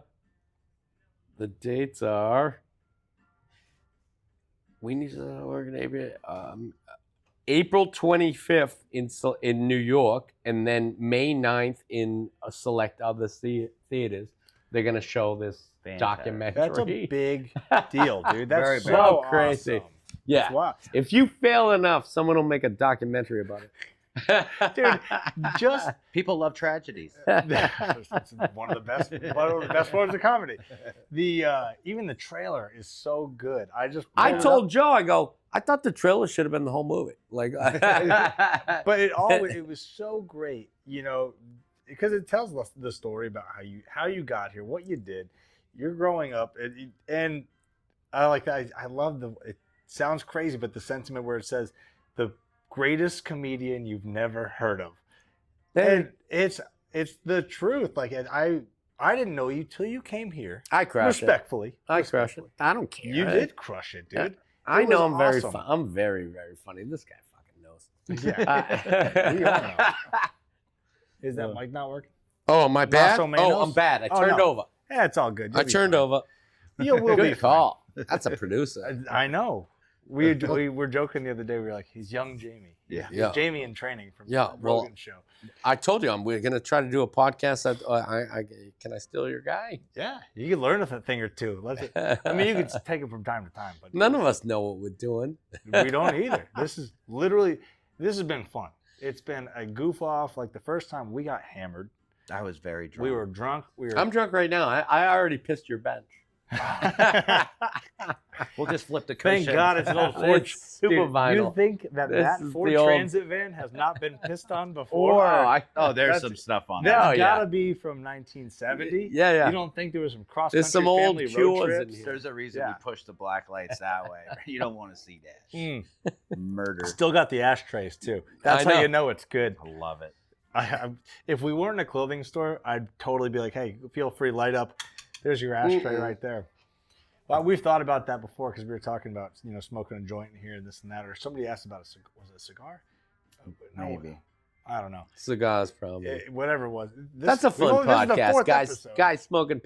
dates are. We're gonna April 25th in New York, and then May 9th in select other theaters. They're gonna show this documentary. That's a big deal, dude. That's Very so crazy. awesome. Yeah. Wow. If you fail enough, someone will make a documentary about it. Dude, just people love tragedies. it's one of the best forms of comedy. Even the trailer is so good. I told Joe, I thought the trailer should have been the whole movie. Like, but it was so great, because it tells us the story about how you got here, what you did. You're growing up, and I like that. I love it sounds crazy, but the sentiment where it says the greatest comedian you've never heard of. And it's the truth. Like, I didn't know you till you came here. I crushed respectfully. I crushed it. I don't care. You did crush it, dude. I know I'm very awesome. fun. I'm very, very funny. This guy fucking knows. Yeah. We all know. Is that mic not working? Oh, am I bad? Not so Oh, I'm bad. I turned over. Yeah, it's all good. I turned over. We'll be Good fine. call. That's a producer. I know. We were joking the other day. We were like, he's young Jamie. Yeah. He's Jamie in training from Yeah, Rogan's show. I told you we're gonna try to do a podcast. Can I steal your guy? Yeah, you can learn a thing or two. I mean, you can take it from time to time, but None of us know what we're doing. we don't either. This has been fun. It's been a goof off. Like the first time we got hammered. I was very drunk. We were drunk. I'm drunk right now. I already pissed your bench. We'll just flip the cushion. Thank God it's an old Ford. It's super Dude, vinyl. You think that This Ford is the old- Transit van has not been pissed on before? There's That's- some stuff on That's that. gotta be from 1970. Yeah. You don't think there was some cross There's country some old family cures road in trips? here. There's a reason Yeah. we push the black lights that way. You don't want to see that. Murder. Still got the ashtrays too. That's I know. how you know it's good. I love it. If we weren't in a clothing store, I'd totally be like, "Hey, feel free, light up. There's your ashtray right there." Well, we've thought about that before because we were talking about smoking a joint in here and this and that. Or somebody asked about was it a cigar? No, Maybe. I don't know. Cigars, probably. Whatever it was. That's a fun this is the podcast, fourth guys. episode. Guys smoking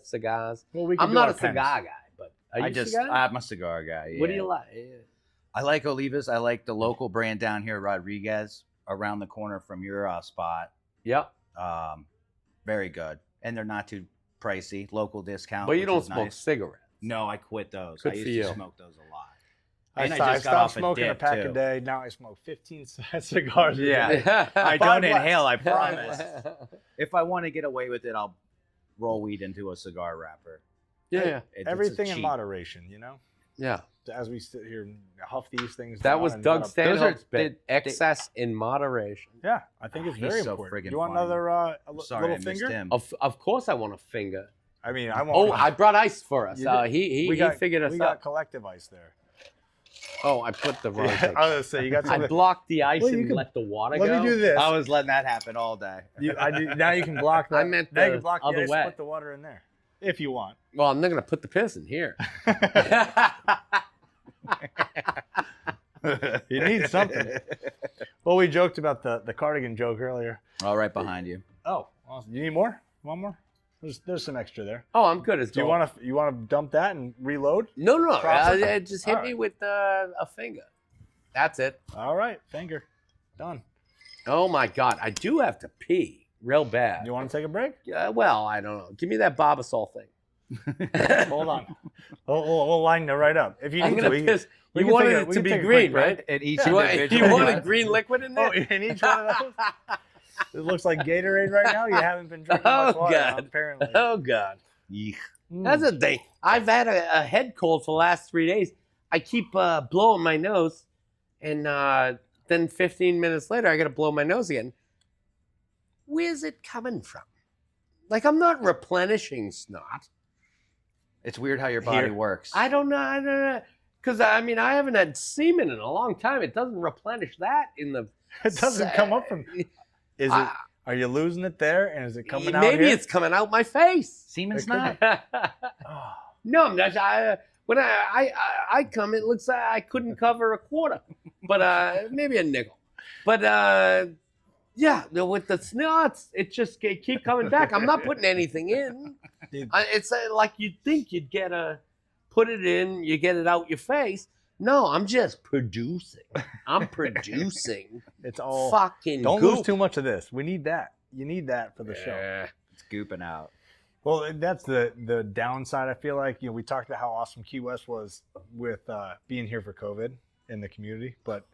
cigars. Well, we can I'm do not our a cigar pens. guy, but are you a cigar? I'm a cigar guy. What do yeah. you like? I like Olivas. I like the local brand down here, Rodriguez, around the corner from your spot. Yep. Very good, and they're not too pricey. Local discount. But you which don't is smoke nice. cigarettes. No, I quit those. Good I used for you. to smoke those a lot. I And I stopped just got off a smoking a dip, pack too. a day. Now I smoke 15 cigars. a Yeah. day. I Five don't less. inhale, I promise. If I want to get away with it, I'll roll weed into a cigar wrapper. Yeah. It's a Everything in cheat. moderation, Yeah. As we sit here and huff these things. That down was and Doug not a- Stanhope's they- bit. Excess in moderation. Yeah, I think it's He's very so important. friggin' You want funny. another I'm sorry, I little missed finger? him. Of course I want a finger. I mean, I want. Oh, I brought ice for us. You did. He figured us We out. got collective ice there. Oh, I put the wrong Yeah, thing. I was gonna say you got. I Some, blocked the ice Well, you and can- let the water let go. me do this. I was letting that happen all day. Now you can block. I meant now you the can block other the ice. way. Put the water in there if you want. Well, I'm not going to put the piss in here. You need something. Well, we joked about the cardigan joke earlier. All right behind you. Oh, awesome. You need more? One more? There's some extra there. Oh, I'm good. Do you want to dump that and reload? No. Profit? Just hit All me right. with a finger. That's it. All right, finger. Done. Oh, my God. I do have to pee real bad. You want to take a break? Well, I don't know. Give me that Barbasol thing. Hold on. We'll line it right up. If you I'm need going to, to piss. we You can wanted take a- it we to can be take a green, quick right? break. At each You individual. wanted green liquid in Oh, there? in each one of those? It looks like Gatorade right now. You haven't been drinking much Oh, water, God. apparently. Oh, God. Yeesh. That's the thing. I've had a head cold for the last 3 days. I keep blowing my nose, and then 15 minutes later, I got to blow my nose again. Where's it coming from? Like, I'm not replenishing snot. It's weird how your body Here. works. I don't know. Because, I mean, I haven't had semen in a long time. It doesn't replenish that in the... It doesn't come up from. Is it? Are you losing it there, and is it coming out Maybe here? it's coming out my face. Semen's not. Oh. No, I'm not. When I come, it looks like I couldn't cover a quarter, but maybe a nickel. But yeah, with the snots, it just keep coming back. I'm not putting anything in. It's like you'd think you'd get put it in, you get it out your face. No, I'm just producing. I'm producing. It's all fucking Don't goop. lose too much of this. We need that. You need that for the show. It's gooping out. Well, that's the downside. I feel like, we talked about how awesome Key West was with being here for COVID in the community, but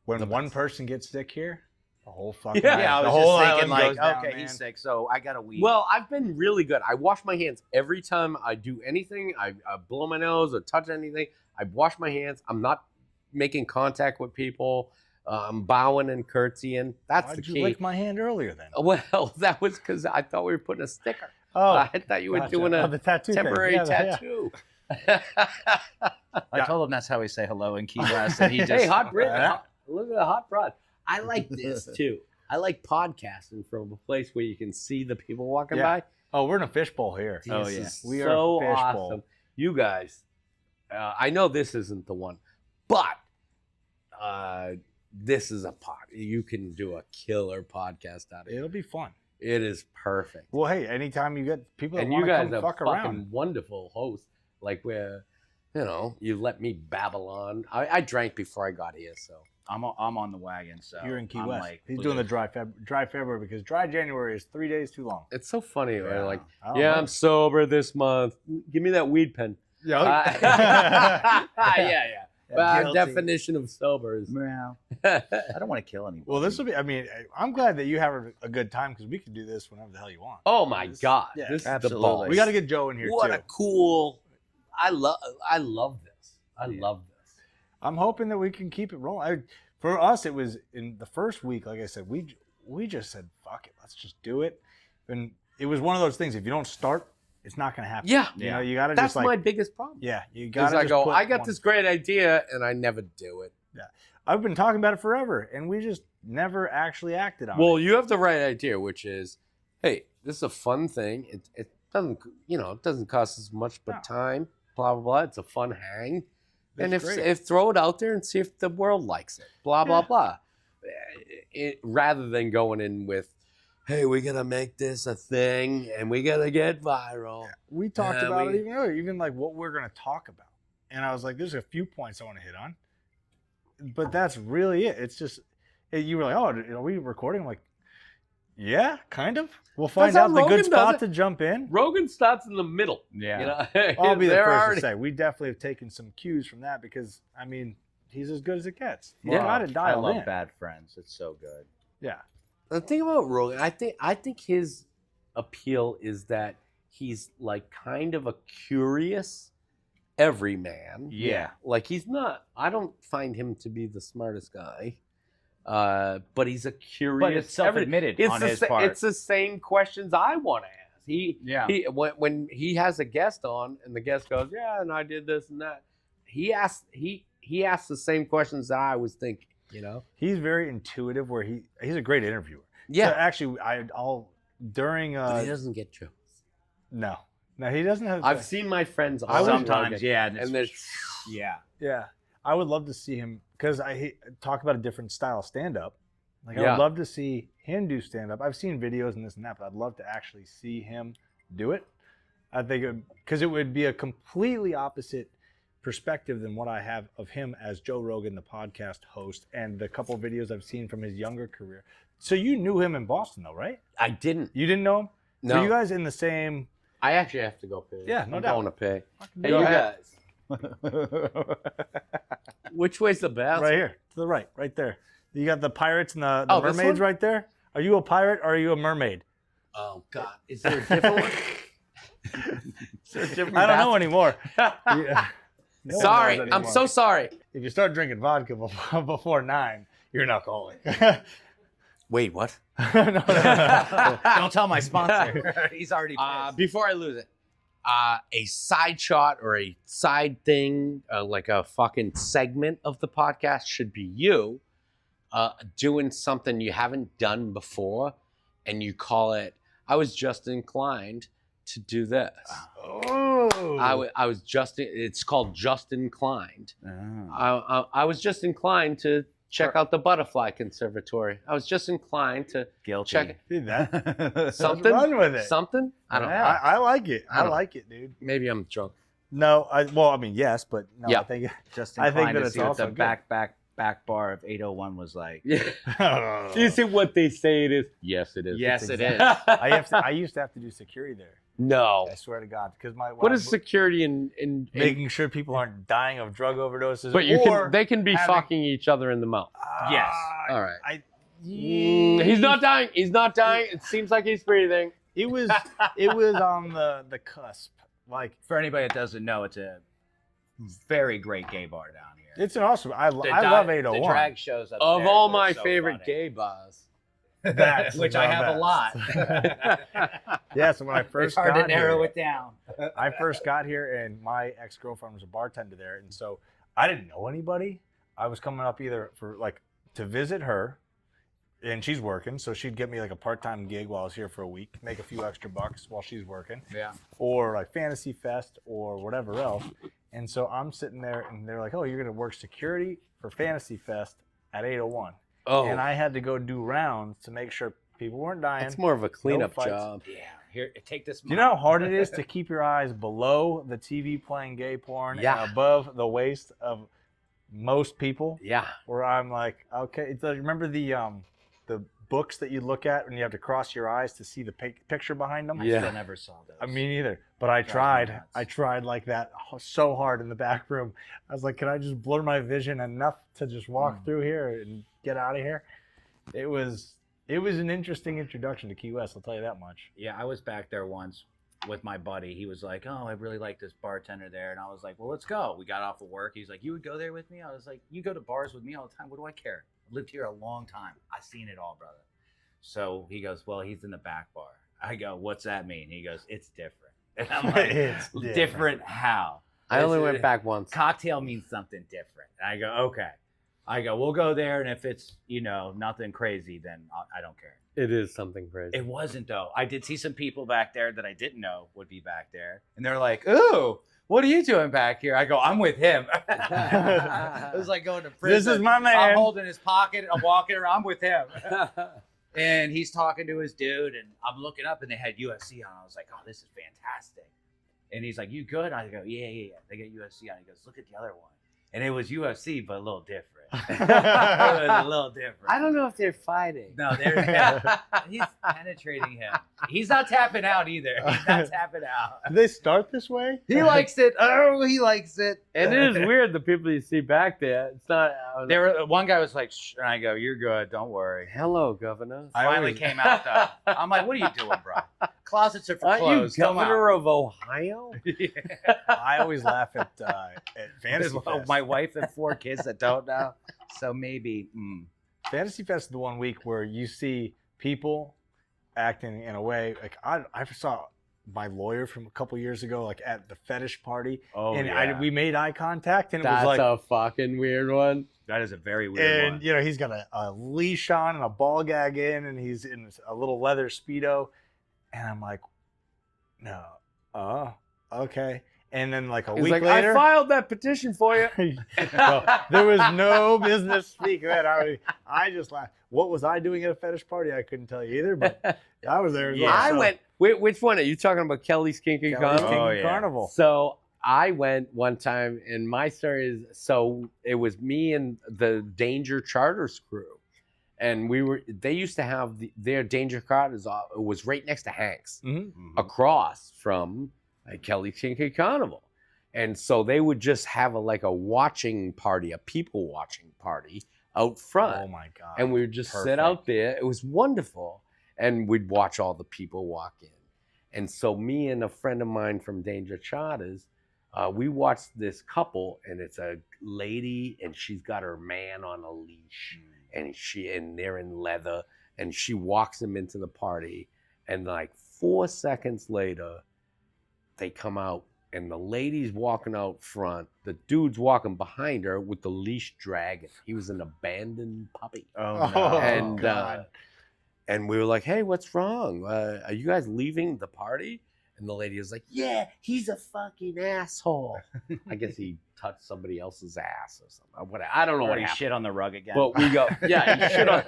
when one person gets sick here, the whole fucking I was the whole just thinking island goes down, okay, man. he's sick, so I got a weed. Well, I've been really good. I wash my hands every time I do anything. I blow my nose or touch anything. I wash my hands. I'm not making contact with people. I'm bowing and curtsying. That's Why'd the key. you lick my hand earlier then? Well, that was because I thought we were putting a sticker. Oh, I thought you were gotcha. doing a the tattoo temporary thing. Yeah, tattoo. I told him that's how we say hello in Key West, and he just Hey, hot bread. Look at the hot rod. I like this too. I like podcasting from a place where you can see the people walking by. Oh, we're in a fishbowl here. This yeah. is We are so a fishbowl. awesome. You guys, I know this isn't the one, but this is a pod. You can do a killer podcast out of it. It'll be fun. It is perfect. Well, hey, anytime you get people that And want you to guys come are fuck fucking around. wonderful hosts. Like where, you let me babble on. I drank before I got here, so. I'm on the wagon. So You're in Key I'm West. like, He's doing the dry February because dry January is 3 days too long. It's so funny. Where like, I don't yeah, know. I'm sober this month. Give me that weed pen. Yeah. Yeah. Guilty. Definition of sober is. Meow. I don't want to kill anyone. Well, this will be. I mean, I'm glad that you have a good time because we can do this whenever the hell you want. Oh my God! Yeah, This is the absolutely. ball. We got to get Joe in here What too. a cool! I love this. I love this. I'm hoping that we can keep it rolling. For us, it was in the first week. Like I said, we just said, "Fuck it, let's just do it." And it was one of those things. If you don't start, it's not going to happen. Yeah. You know, you got to That's just my biggest problem. Yeah, you got to. I go, I got this great idea, and I never do it. Yeah, I've been talking about it forever, and we just never actually acted on it. Well, you have the right idea, which is, hey, this is a fun thing. It doesn't, it doesn't cost as much but time. Blah blah blah. It's a fun hang, and if throw it out there and see if the world likes it. Blah blah blah. Rather than going in with, hey, we gotta make this a thing and we gotta get viral. Yeah. We talked about it even earlier, even like what we're gonna talk about, and I was like, there's a few points I want to hit on, but that's really it. It's just you were like, oh, are we recording? I'm like, yeah, kind of. We'll find out the good spot to jump in. Rogan starts in the middle. Yeah. I'll be the first to say we definitely have taken some cues from that because I mean he's as good as it gets. You got it dialed in. I love Bad Friends. It's so good. Yeah. The thing about Rogan, I think his appeal is that he's like kind of a curious everyman. Yeah. Like he's not. I don't find him to be the smartest guy. But he's a curious. But it's self-admitted on his part. It's the same questions I want to ask. He when he has a guest on and the guest goes, yeah, and I did this and that. He asks the same questions that I was thinking. He's very intuitive. Where he's a great interviewer. Yeah. So actually, I'll during. But he doesn't get jokes. No, he doesn't have. I've seen my friends on sometimes, Rogan, yeah, and there's Yeah, I would love to see him because I talk about a different style stand-up. Like I Yeah. would love to see him do stand-up. I've seen videos and this and that, but I'd love to actually see him do it. I think because it would be a completely opposite perspective than what I have of him as Joe Rogan, the podcast host, and the couple videos I've seen from his younger career. So you knew him in Boston, though, right? I didn't. You didn't know him? No. Were you guys in the same? I actually have to go pay. Yeah, no I'm doubt. going to pay. Hey, Go you ahead. guys. Which way's the best? Right here, to the right there. You got the pirates and the Oh, this mermaids one? right there. Are you a pirate or are you a mermaid? Oh God, is there a different one? Is there a different I don't know bathroom? anymore. Yeah. No one Sorry, knows I'm anymore. so sorry. If you start drinking vodka before 9, you're an alcoholic. Wait, what? No. Don't tell my sponsor. He's already pissed. Before I lose it, a side shot or a side thing, like a fucking segment of the podcast, should be you doing something you haven't done before, and you call it, I was just inclined to do this. Oh, I was just. It's called Just Inclined. Oh. I was just inclined to check out the Butterfly Conservatory. I was just inclined to Guilty. check it. Dude, that Something. run with it. Something. I don't know. I like it. I I don't- like it, dude. Maybe I'm drunk. No, I mean yes, but no, Yeah. I think Just I think inclined that to it's see what also the good. back bar of 801 was like. Yeah. Is it what they say it is? Yes, it is. Yes, it is. I used to have to do security there. No. I swear to God, because What is security in making sure people aren't dying of drug overdoses? But they can be having- fucking each other in the mouth. Yes. All right. He's He's not dying. He's not dying. It seems like he's breathing. It was on the cusp. Like For anybody that doesn't know, it's a very great gay bar down here. it's an awesome. I The love The 801. drag shows upstairs Of all are my so favorite funny. gay bars. That's Which the I have a best. lot. Yeah, so when I It's first hard got to narrow here, it down. I first got here, and my ex-girlfriend was a bartender there, and so I didn't know anybody. I was coming up either for like to visit her, and she's working, so she'd get me like a part-time gig while I was here for a week, make a few extra bucks while she's working, Yeah. or like Fantasy Fest or whatever else. And so I'm sitting there, and they're like, "Oh, you're gonna work security for Fantasy Fest at 801." Oh, And I had to go do rounds to make sure people weren't dying. that's more of a cleanup fights. job. Yeah. Here, take this. Do you know how hard it is to keep your eyes below the TV playing gay porn Yeah. and above the waist of most people? Yeah. Where I'm like, okay, it's like, remember the books that you look at when you have to cross your eyes to see the picture behind them? I Yeah. still never saw those. I mean, either. But I Drives me tried. nuts. I tried like that so hard in the back room. I was like, can I just blur my vision enough to just walk through here and get out of here? It was an interesting introduction to Key West. I'll tell you that much. Yeah, I was back there once with my buddy. He was like, "Oh, I really like this bartender there," and I was like, "Well, let's go." We got off of work. He's like, "You would go there with me?" I was like, "You go to bars with me all the time. What do I care? I've lived here a long time. I've seen it all, brother." So he goes, "Well, he's in the back bar." I go, "What's that mean?" He goes, "It's different." And I'm like, It's different how? I only It's- went back once. Cocktail means something different. And I go, "Okay." I go, "We'll go there, and if it's, nothing crazy, then I don't care." It is something crazy. It wasn't, though. I did see some people back there that I didn't know would be back there. And they're like, "Ooh, what are you doing back here?" I go, "I'm with him." It was like going to prison. This is my I'm man. holding his pocket. I'm walking around. I'm with him. And he's talking to his dude. And I'm looking up, and they had UFC on. I was like, "Oh, this is fantastic." And he's like, "You good?" I go, Yeah. They got UFC on. He goes, "Look at the other one." And it was UFC, but a little different. It was a little different. I don't know if they're fighting. No, he's penetrating him. He's not tapping out either. He's not tapping out. Did they start this way? He likes it. Oh, he likes it. And it is weird, the people you see back there. It's not. One guy was like, "Shh," and I go, "You're good. Don't worry." Hello, Governor. I Finally always- came out though. I'm like, "What are you doing, bro? Closets are for Aren't clothes. you Come Governor out." of Ohio? I always laugh at Fantasy There's Fest. my wife and 4 kids that don't know, so maybe. Fantasy Fest is the one week where you see people acting in a way like I saw my lawyer from a couple years ago, like at the fetish party, Oh, and we made eye contact, and it That's was like, a fucking weird one. that is a very weird and one. he's got a leash on and a ball gag in, and he's in a little leather Speedo, and I'm like, no, okay. And then like a He's week like, later, I filed that petition for you. well, there was no business speaking that. I just laughed. What was I doing at a fetish party? I couldn't tell you either, but I was there as well. I So, went. Which one are you talking about? Kelly's Kinky Kelly's Carnival? Kinky yeah. Carnival. So I went one time, and my story is it was me and the Danger Charters crew, and they used to have their Danger Charters. It was right next to Hank's, across from Kelly's Kinky Carnival, and so they would just have a watching party, a people watching party out front. Oh my god! And we would just sit Perfect. out there. It was wonderful. And we'd watch all the people walk in. And so me and a friend of mine from Danger Charters, we watched this couple, and it's a lady, and she's got her man on a leash, and they're in leather, and she walks him into the party, and like 4 seconds later, they come out, and the lady's walking out front, the dude's walking behind her with the leash dragging. He was an abandoned puppy. Oh, Oh, no. God. And we were like, hey, what's wrong? Are you guys leaving the party? And the lady was like, yeah, he's a fucking asshole. I guess he touched somebody else's ass or something. I don't know what he happened. shit on the rug again. But we go, yeah, he shit on.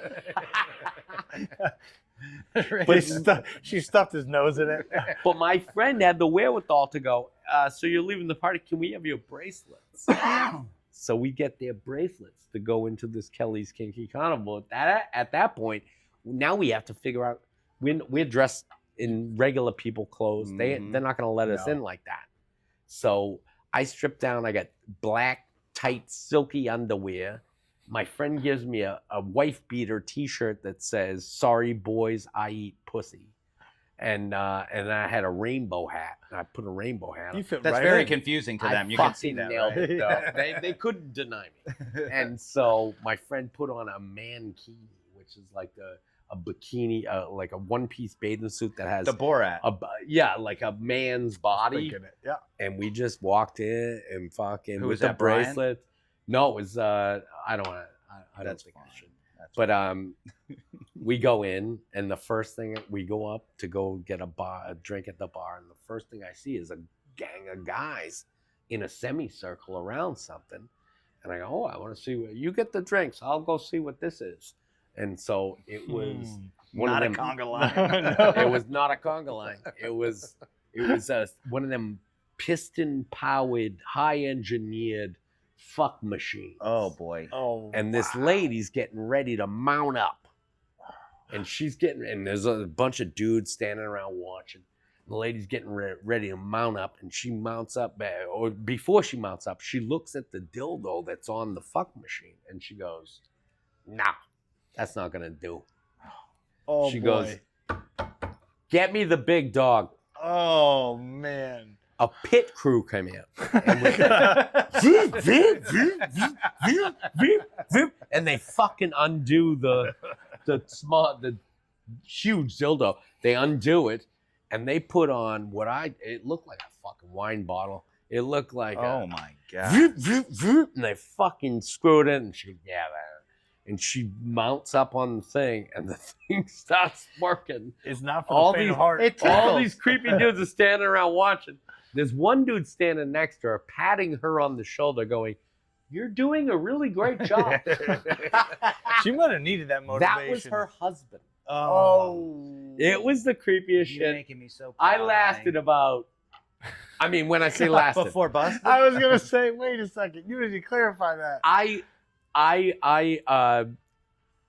But she stuffed his nose in it. But my friend had the wherewithal to go, so you're leaving the party, can we have your bracelets? So we get their bracelets to go into this Kelly's Kinky Carnival. At that point, now we have to figure out, we're dressed in regular people clothes. They're not going to let us in like that. So I strip down. I got black, tight, silky underwear. My friend gives me a wife beater T-shirt that says, "Sorry boys, I eat pussy," and I had a rainbow hat. I put a rainbow hat on. That's right very confusing to them. You can see that, nailed right? it, though. They couldn't deny me. And so my friend put on a mankini, which is like a bikini, like a one-piece bathing suit that has the Borat. Like a man's body. Yeah. And we just walked in and fucking Who with was the that, Brian? bracelet. No, it was I don't want to. I don't think I should. But we go in, and the first thing we go up to go get a drink at the bar, and the first thing I see is a gang of guys in a semicircle around something, and I go, "Oh, I want to see what you get the drinks. I'll go see what this is." And so it was Not a conga line. It was not a conga line. It was one of them piston-powered, high-engineered fuck machines. Oh boy. Oh. And this lady's getting ready to mount up. And there's a bunch of dudes standing around watching. The lady's getting ready to mount up, and she mounts up, or before she mounts up, she looks at the dildo that's on the fuck machine, and she goes, "Nah, that's not gonna do." Oh, she boy. goes, "Get me the big dog." Oh, man. A pit crew came in. And they fucking undo the huge dildo. They undo it, and they put on it looked like a fucking wine bottle. It looked like oh my god. And they fucking screwed it, and and she mounts up on the thing, and the thing starts working. It's not for the faint of heart. All these creepy dudes are standing around watching. There's one dude standing next to her, patting her on the shoulder, going, "You're doing a really great job." She might have needed that motivation. That was her husband. Oh. It was the creepiest You're shit. making me so I proud, lasted honey. about, when I say lasted, Before busted? I was going to say, wait a second. You need to clarify that. I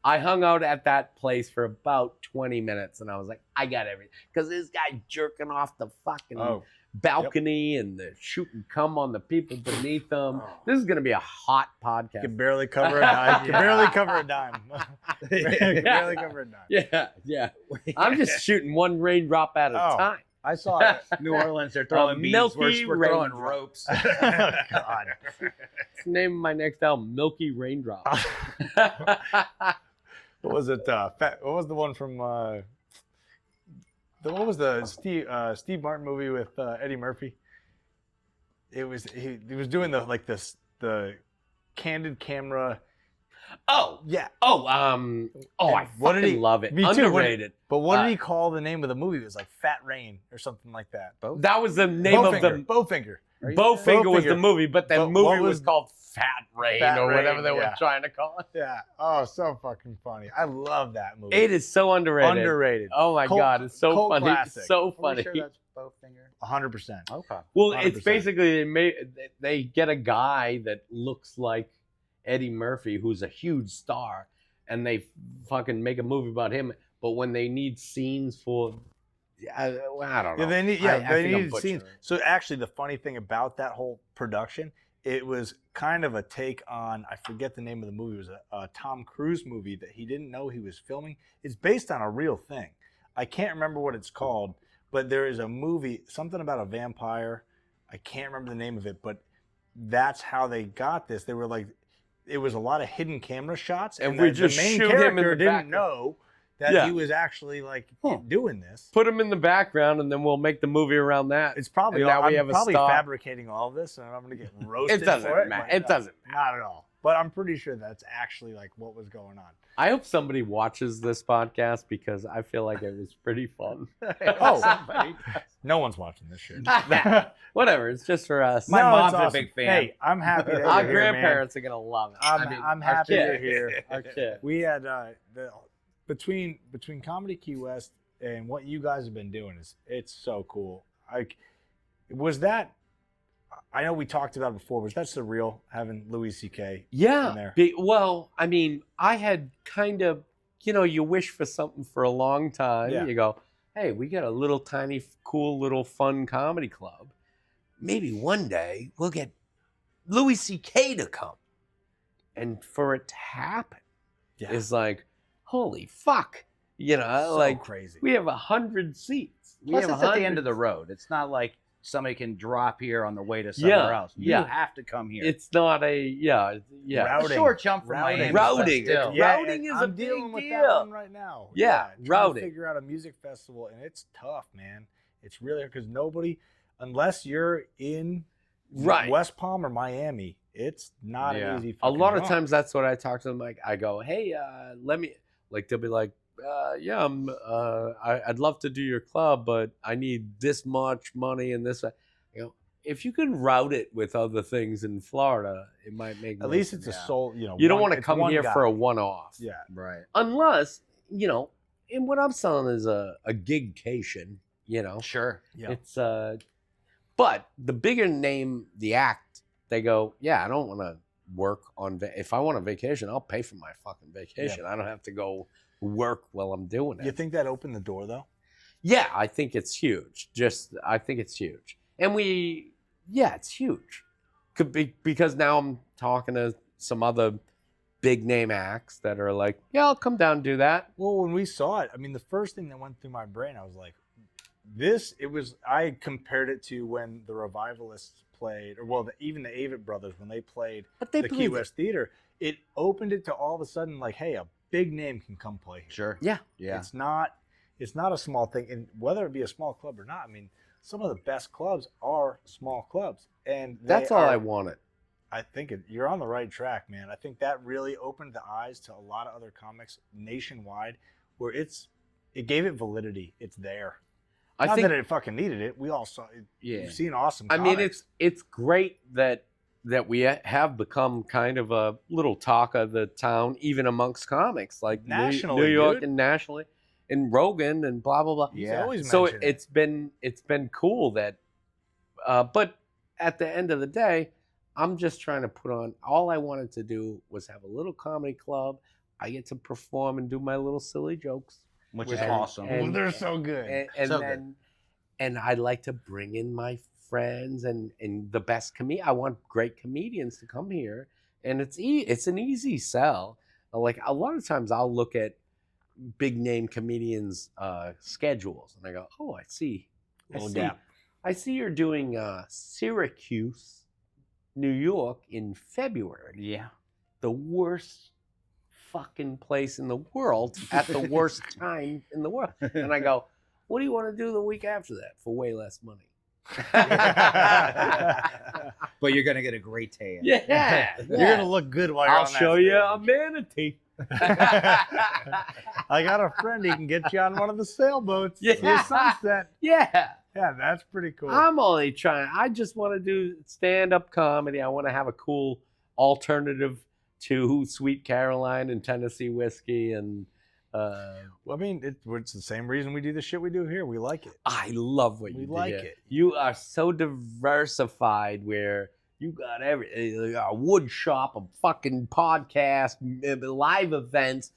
hung out at that place for about 20 minutes, and I was like, I got everything. Because this guy jerking off the fucking balcony and the shooting cum on the people beneath them. This is going to be a hot podcast. Can barely cover a dime. Can barely cover a dime. Can barely cover a dime. Yeah. I'm just shooting one raindrop at a time. I saw it. New Orleans, they're throwing beads. Milky We're throwing raindrop. ropes. Oh, God. It's the name of my next album, Milky Raindrop. What was it? What was the one from? What was the Steve Martin movie with Eddie Murphy? It was he was doing the candid camera. Oh yeah. I fucking love it. Me too. Underrated. But what did he call the name of the movie? It was like Fat Rain or something like that. That was the name of the Bowfinger. Bowfinger was the movie, but the movie was called Fat Rain or whatever they were trying to call it. Yeah. Oh, so fucking funny. I love that movie. It is so underrated. Underrated. Oh my God, it's so funny. Classic. It's so funny. Are we sure that's Bowfinger? 100%. Okay. Well, 100%. it's basically they get a guy that looks like Eddie Murphy, who's a huge star, and they fucking make a movie about him. But when they need scenes for, I don't know. They needed scenes. it. So actually, the funny thing about that whole production, it was kind of a take on, I forget the name of the movie. It was a Tom Cruise movie that he didn't know he was filming. It's based on a real thing. I can't remember what it's called, but there is a movie, something about a vampire. I can't remember the name of it, but that's how they got this. They were like, it was a lot of hidden camera shots, and we just the main shoot character him in the didn't back. know that he was actually like doing this. Put him in the background, and then we'll make the movie around that. It's probably And now we I'm have a probably star. fabricating all of this, and I'm going to get roasted. It doesn't for it. matter. But It doesn't matter. Not at all. But I'm pretty sure that's actually like what was going on. I hope somebody watches this podcast because I feel like it was pretty fun. Oh, no one's watching this shit. Whatever, it's just for us. My mom's awesome. a big fan. Hey, I'm happy that Our you're here, grandparents are gonna love it. I'm happy you're here. Our kid. We had between Comedy Key West and what you guys have been doing it's so cool. Like, was that? I know we talked about it before. Was that surreal having Louis C.K. in there? Well, I mean, I had kind of, you wish for something for a long time. Yeah. You go, hey, we got a little tiny, cool, little fun comedy club. Maybe one day we'll get Louis C.K. to come. And for it to happen is like, holy fuck. So like crazy. We have 100 seats. Plus, it's at the end of the road. It's not like somebody can drop here on the way to somewhere else. You have to come here. It's not a A short jump from Miami. Routing. Routing is a I'm dealing big with deal. that one right now. Yeah, trying routing. to figure out a music festival, and it's tough, man. It's really because nobody, unless you're in West Palm or Miami, it's not an easy. A lot of run. times that's what I talk to them. Like I go, hey, let me. Like they'll be like, I'd love to do your club, but I need this much money and this. If you can route it with other things in Florida, it might make. At least it's a soul. You don't want to come here for a one-off. Yeah, right. Unless and what I'm selling is a gigcation. Sure. Yeah. It's but the bigger name the act, they go, I don't want to work on if I want a vacation, I'll pay for my fucking vacation. I don't have to go work while I'm doing it. You think that opened the door though? Yeah, I think it's huge. I think it's huge. And it's huge. Could be because now I'm talking to some other big name acts that are like, I'll come down and do that. Well, when we saw it, I mean, the first thing that went through my brain, I was like, I compared it to when the Revivalists played, or even the Avett Brothers, when they played the Key West Theater, it opened it to all of a sudden like, hey, a big name can come play here. Sure. Yeah. It's not a small thing. And whether it be a small club or not, I mean, some of the best clubs are small clubs. And that's all I wanted. I think you're on the right track, man. I think that really opened the eyes to a lot of other comics nationwide where it gave it validity. It's there. Not that it fucking needed it. We all saw it. Yeah. You've seen awesome comics. I mean, it's great that we have become kind of a little talk of the town, even amongst comics, like nationally, New York dude. and nationally, and Rogan and blah blah blah. Yeah. So it's been cool that, but at the end of the day, I'm just trying to put on. All I wanted to do was have a little comedy club. I get to perform and do my little silly jokes, which is awesome. And they're so good. And I'd like to bring in my friends and the best I want great comedians to come here, and it's an easy sell. Like a lot of times I'll look at big name comedians schedules and I go, oh, I see you're doing Syracuse, New York in February. Yeah. The worst fucking place in the world at the worst time in the world. And I go, what do you want to do the week after that for way less money? But you're gonna get a great tan. Yeah. You're gonna look good while you're on that show you stage. a manatee. I got a friend. He can get you on one of the sailboats. Yeah. The sunset. Yeah. Yeah, that's pretty cool. I'm only trying. I just want to do stand-up comedy. I want to have a cool alternative to Sweet Caroline and Tennessee whiskey and. Well, I mean, it's the same reason we do the shit we do here. We like it. I love what you do. We like here. it. You are so diversified where you got a wood shop, a fucking podcast, live events,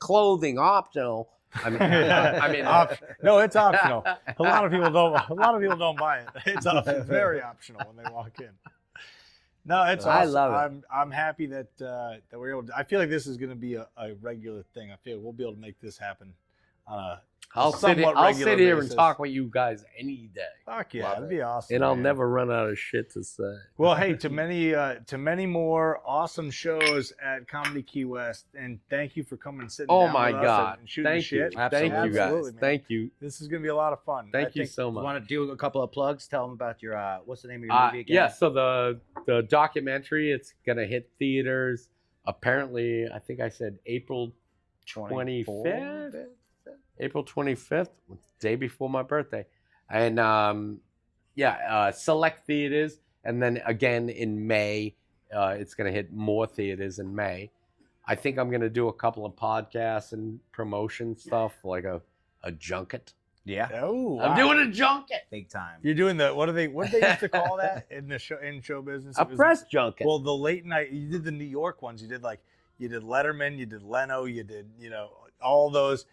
clothing optional. I mean, no, it's optional. A lot of people don't buy it. It's very optional when they walk in. No, it's awesome. I love it. I'm happy that we're able to. I feel like this is going to be a regular thing. I feel like we'll be able to make this happen on a I'll sit here and talk with you guys any day. Fuck yeah, that'd be awesome. And I'll never run out of shit to say. Well, hey, to many more awesome shows at Comedy Key West, and thank you for coming and sitting down my with God. us and shooting Thank shit. you. Thank you guys. Man. Thank you. This is gonna be a lot of fun. Thank you so You much. want to do a couple of plugs? Tell them about your what's the name of your movie again? Yeah, so the documentary. It's gonna hit theaters. Apparently, I think I said April 25th. April 25th, day before my birthday, and select theaters, and then again in May, it's gonna hit more theaters in May. I think I'm gonna do a couple of podcasts and promotion stuff, like a junket. Yeah. Oh, wow. I'm doing a junket. Big time. You're doing the what do they used to call that in show business? A press junket. Well, the late night. You did the New York ones. You did Letterman. You did Leno. You did all those.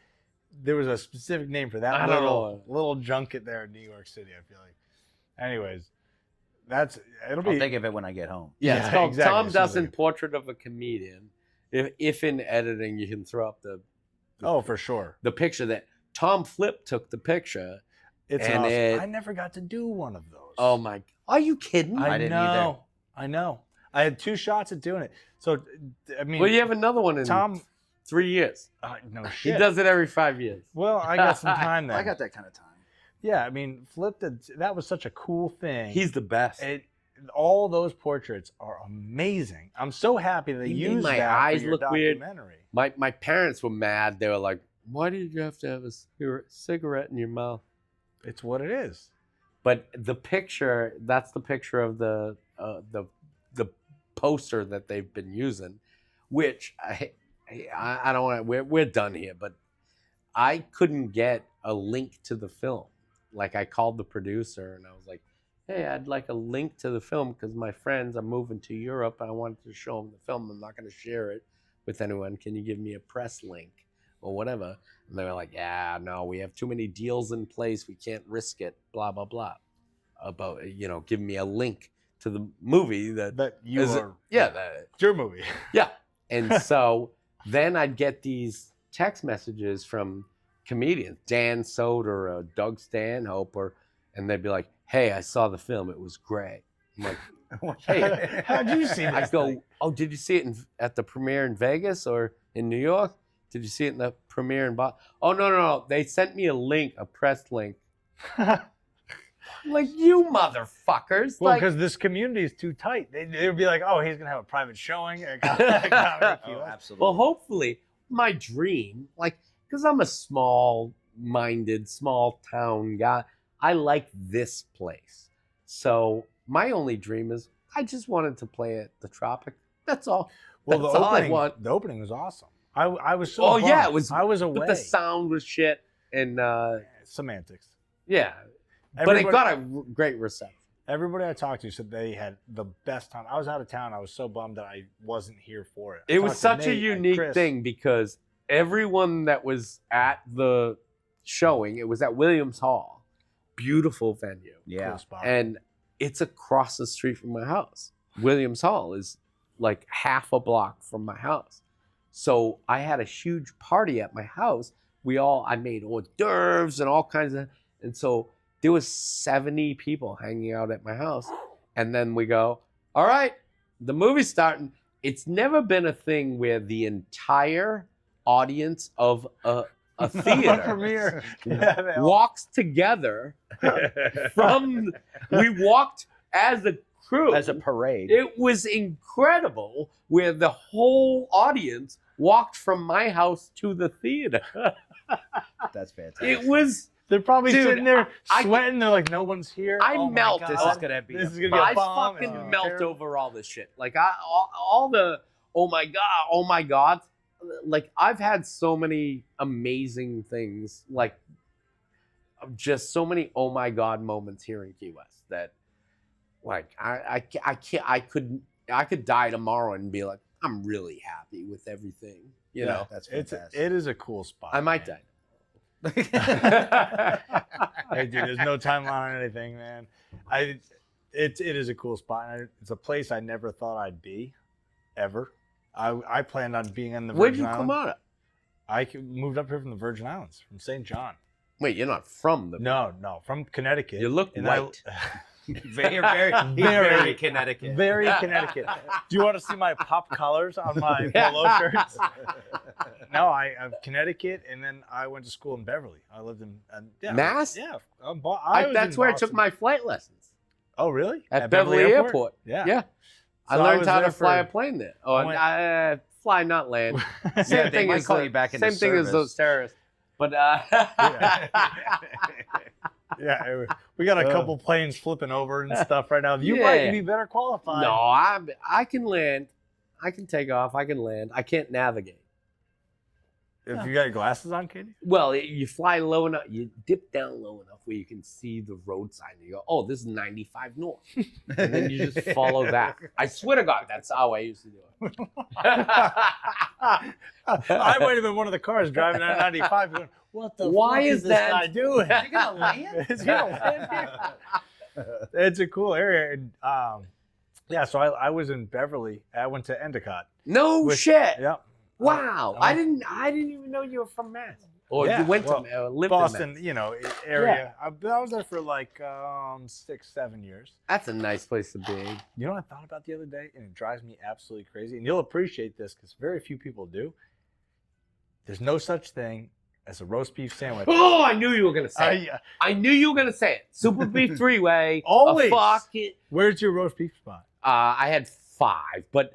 There was a specific name for that. I don't know. Little junket there in New York City. I feel like. Anyways, I'll think of it when I get home. Yeah, it's called exactly. Tom Dustin Portrait of a Comedian. If in editing you can throw up the for sure, the picture that Tom Flip took the picture. It's and awesome. I never got to do one of those. Oh my! Are you kidding? I didn't either. I know. I had 2 shots at doing it. So I mean, well, you have another one in Tom. 3 years. No He shit. does it every 5 years. Well, I got some time then. I got that kind of time. Yeah, I mean, that was such a cool thing. He's the best. All those portraits are amazing. I'm so happy they used my that eyes for your look weird. documentary. My parents were mad. They were like, "Why did you have to have a cigarette in your mouth?" It's what it is. But the picture, that's the picture of the poster that they've been using, which I don't want to, we're done here, but I couldn't get a link to the film. Like I called the producer and I was like, hey, I'd like a link to the film because my friends are moving to Europe. I wanted to show them the film. I'm not going to share it with anyone. Can you give me a press link or whatever? And they were like, yeah, no, we have too many deals in place. We can't risk it, blah, blah, blah. About, give me a link to the movie that you are. It's your movie. Yeah. And so then I'd get these text messages from comedians, Dan Soder, Doug Stanhope, and they'd be like, hey, I saw the film. It was great. I'm like, hey, how did you see this? I go, thing? oh, did you see it at the premiere in Vegas or in New York? Did you see it in the premiere in Boston? Oh, no. They sent me a link, a press link. Like, you motherfuckers. Well, because this community is too tight. They'd be like, oh, he's going to have a private showing. Absolutely. Well, hopefully, my dream, because I'm a small-minded, small-town guy, I like this place. So my only dream is I just wanted to play at the Tropic. That's all. Well, That's all I want. The opening was awesome. I was so. Oh bummed. yeah, it was. I was away. But the sound was shit and semantics. Yeah, but it got a great reception. Everybody I talked to said they had the best time. I was out of town. I was so bummed that I wasn't here for it. It was such a unique thing because everyone that was at the showing, it was at Williams Hall. Beautiful venue. Yeah. Cool spot. And it's across the street from my house. Williams Hall is like half a block from my house. So I had a huge party at my house. I made hors d'oeuvres and all kinds of, and so there was 70 people hanging out at my house. And then we go, all right, the movie's starting. It's never been a thing where the entire audience of a theater premiere walks together we walked as a crew. As a parade. It was incredible where the whole audience walked from my house to the theater. That's fantastic. It was... They're probably sitting there I sweating. They're like, no one's here. I melt. This is going to be I fucking melt over all this shit. Like, all the, oh my God. Like, I've had so many amazing things, like, just so many oh my God moments here in Key West that, like, I can't, I could die tomorrow and be like, I'm really happy with everything. You know? That's fantastic. It is a cool spot. I might die. Hey, dude, there's no timeline on anything, man. It is a cool spot. And it's a place I never thought I'd be, ever. I planned on being in the Virgin Where'd you Islands. come out of? I moved up here from the Virgin Islands, from St. John. Wait, you're not from the... No, from Connecticut. You look white. Very Connecticut. Very Connecticut. Do you want to see my pop colors on my polo shirts? No, I'm Connecticut, and then I went to school in Beverly. I lived in Mass? Yeah. That's where I took my flight lessons. Oh, really? At Beverly Airport. Yeah. Yeah. I So learned how to fly for- a plane there. Oh, fly, not land. Same They thing might as call you back into same thing as service. those terrorists. But Yeah, we got a couple planes flipping over and stuff right now. You Yeah. might be better qualified. no, I can land. I can take off. I can land. I can't navigate. If you got your glasses on, Katie. Well, you fly low enough. You dip down low enough where you can see the road sign. You go, oh, this is 95 north. And then you just follow that. I swear to God, that's how I used to do it. I might have been one of the cars driving at 95 going, what the Why fuck is is this that? guy doing? Is he gonna land? Is he gonna land here? It's a cool area. And, yeah, so I was in Beverly. I went to Endicott. No shit. Yep. Wow. I didn't even know you were from Mass. Or Yeah, you went well, to lived Boston, in area. Mass. I was there for like 6-7 years. That's a nice place to be. You know what I thought about the other day, and it drives me absolutely crazy. And you'll appreciate this because very few people do. There's no such thing as a roast beef sandwich. Oh, I knew you were gonna say it. I knew you were gonna say it. Super beef three-way. Always. Fuck it. Where's your roast beef spot? I had 5, but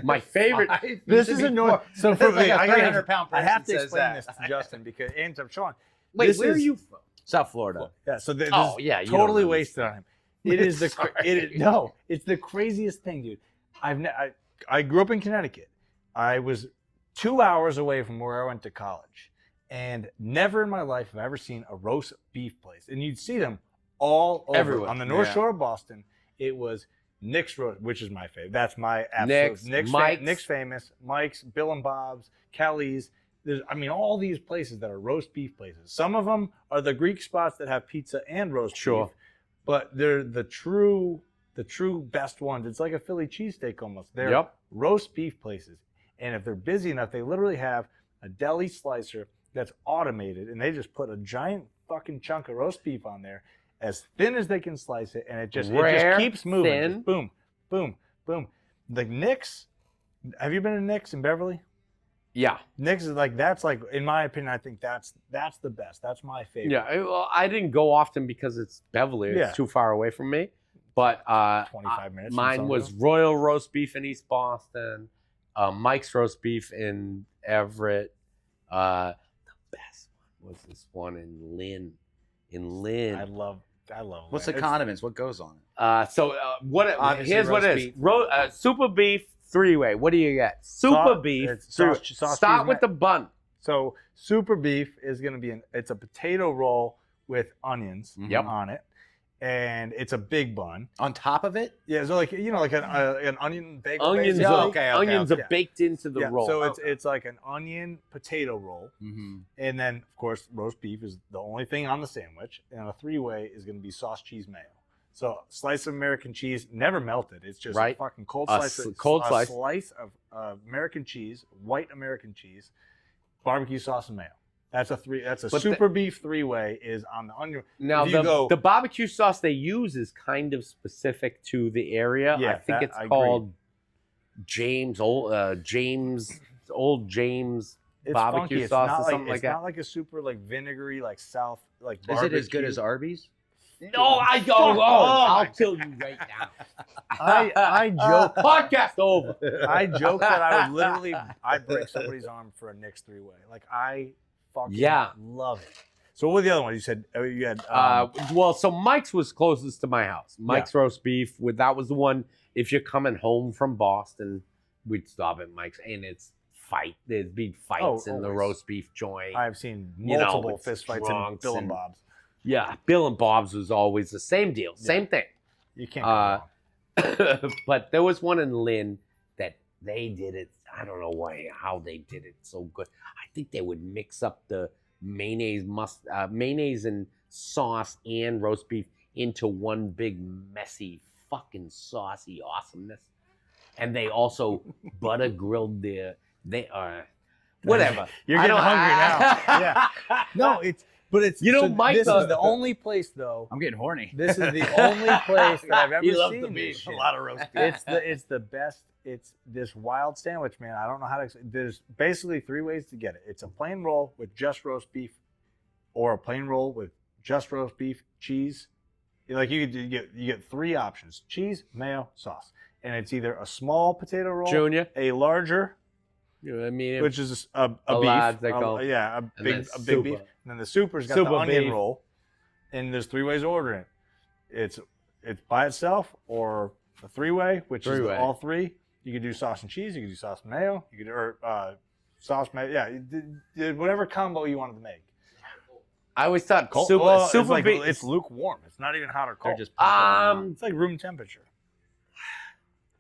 my favorite. This is annoying. So for Like me, a I gotta 300-pound I have to person says explain that. this to Justin because and to Sean. Wait, This where are is- you from? South Florida. Yeah, so this Oh, is yeah, you don't totally know wasted this on him. It is the Sorry. it's the craziest thing, dude. I grew up in Connecticut. I was 2 hours away from where I went to college, and never in my life have I ever seen a roast beef place. And you'd see them all over Everywhere. on the North Yeah. Shore of Boston. It was Nick's roast, which is my favorite. That's my absolute Mike's. Nick's famous, Mike's, Bill and Bob's, Kelly's. There's, all these places that are roast beef places. Some of them are the Greek spots that have pizza and roast Sure. beef, but they're the true best ones. It's like a Philly cheesesteak almost. They're Yep. roast beef places, and if they're busy enough, they literally have a deli slicer that's automated, and they just put a giant fucking chunk of roast beef on there, as thin as they can slice it, and it just keeps moving. thin. Just boom, boom, boom. The Nick's. Have you been to Nick's in Beverly? Yeah. Nick's is that's in my opinion, I think that's the best. That's my favorite. Yeah. Well, I didn't go often because it's Beverly. It's Yeah. too far away from me. But 25 minutes. from mine was Somerville. Royal Roast Beef in East Boston, Mike's Roast Beef in Everett. The best one was this one in Lynn. I love. What's the Lynn. condiments? What goes on it? Here's Obviously what it roast is. Super beef three-way. What do you get? Super beef. it's three-way. sauce, Start cheese, with the bun. So super beef is going to be it's a potato roll with onions Yep. on it, and it's a big bun. On top of it? Yeah, so like an onion bagel. Onions, basically. are, okay, onions okay. are baked into the Yeah, roll. so it's like an onion potato roll, Mm-hmm. and then of course roast beef is the only thing on the sandwich, and a three-way is going to be sauce, cheese, mayo. So slice of American cheese, never melted. It's just Right. a fucking cold A slice. slice. Of American cheese, white American cheese, barbecue sauce and mayo. That's a But super beef three-way is on the onion. Now If you go- the barbecue sauce they use is kind of specific to the area. Yeah, I think it's I agree. called James Old James It's barbecue funky. It's sauce not or like, something like it's that. not like a super vinegary South Is barbecue. it as good as Arby's? No, I'll kill you right now. I joke. Podcast over. I joke that I would literally break somebody's arm for a Nick's three-way. I fucking love it. So what were the other ones? You said you had So Mike's was closest to my house. Mike's roast beef. That was the one. If you're coming home from Boston, we'd stop at Mike's, and there's big fights in the always. roast beef joint. I've seen you know, multiple with fist fights in drunks Bill and and- Bob's. Yeah, Bill and Bob's was always the same deal, same thing. You can't go wrong. But there was one in Lynn that they did it. I don't know how they did it so good. I think they would mix up the mayonnaise and sauce and roast beef into one big messy fucking saucy awesomeness. And they also butter grilled whatever. You're getting hungry now. Yeah. No, it's Mike. This is the only place though. I'm getting horny. This is the only place that I've ever He loves seen. the beef. A lot of roast beef. It's the best. It's this wild sandwich, man. I don't know how to explain. There's basically 3 ways to get it. It's a plain roll with just roast beef, or a plain roll with just roast beef, cheese, Like you get 3 options: cheese, mayo, sauce, and it's either a small potato roll, Junior, a larger, medium, which is a beef, large, they call. a big beef, and then the super's got Super the onion beef. roll, and there's 3 ways to order it. It's by itself or a 3-way, which is all 3. You could do sauce and cheese. You could do sauce and mayo. You could sauce mayo. Yeah, whatever combo you wanted to make. I always thought super beef. It's lukewarm. It's not even hot or cold. They're just it's like room temperature.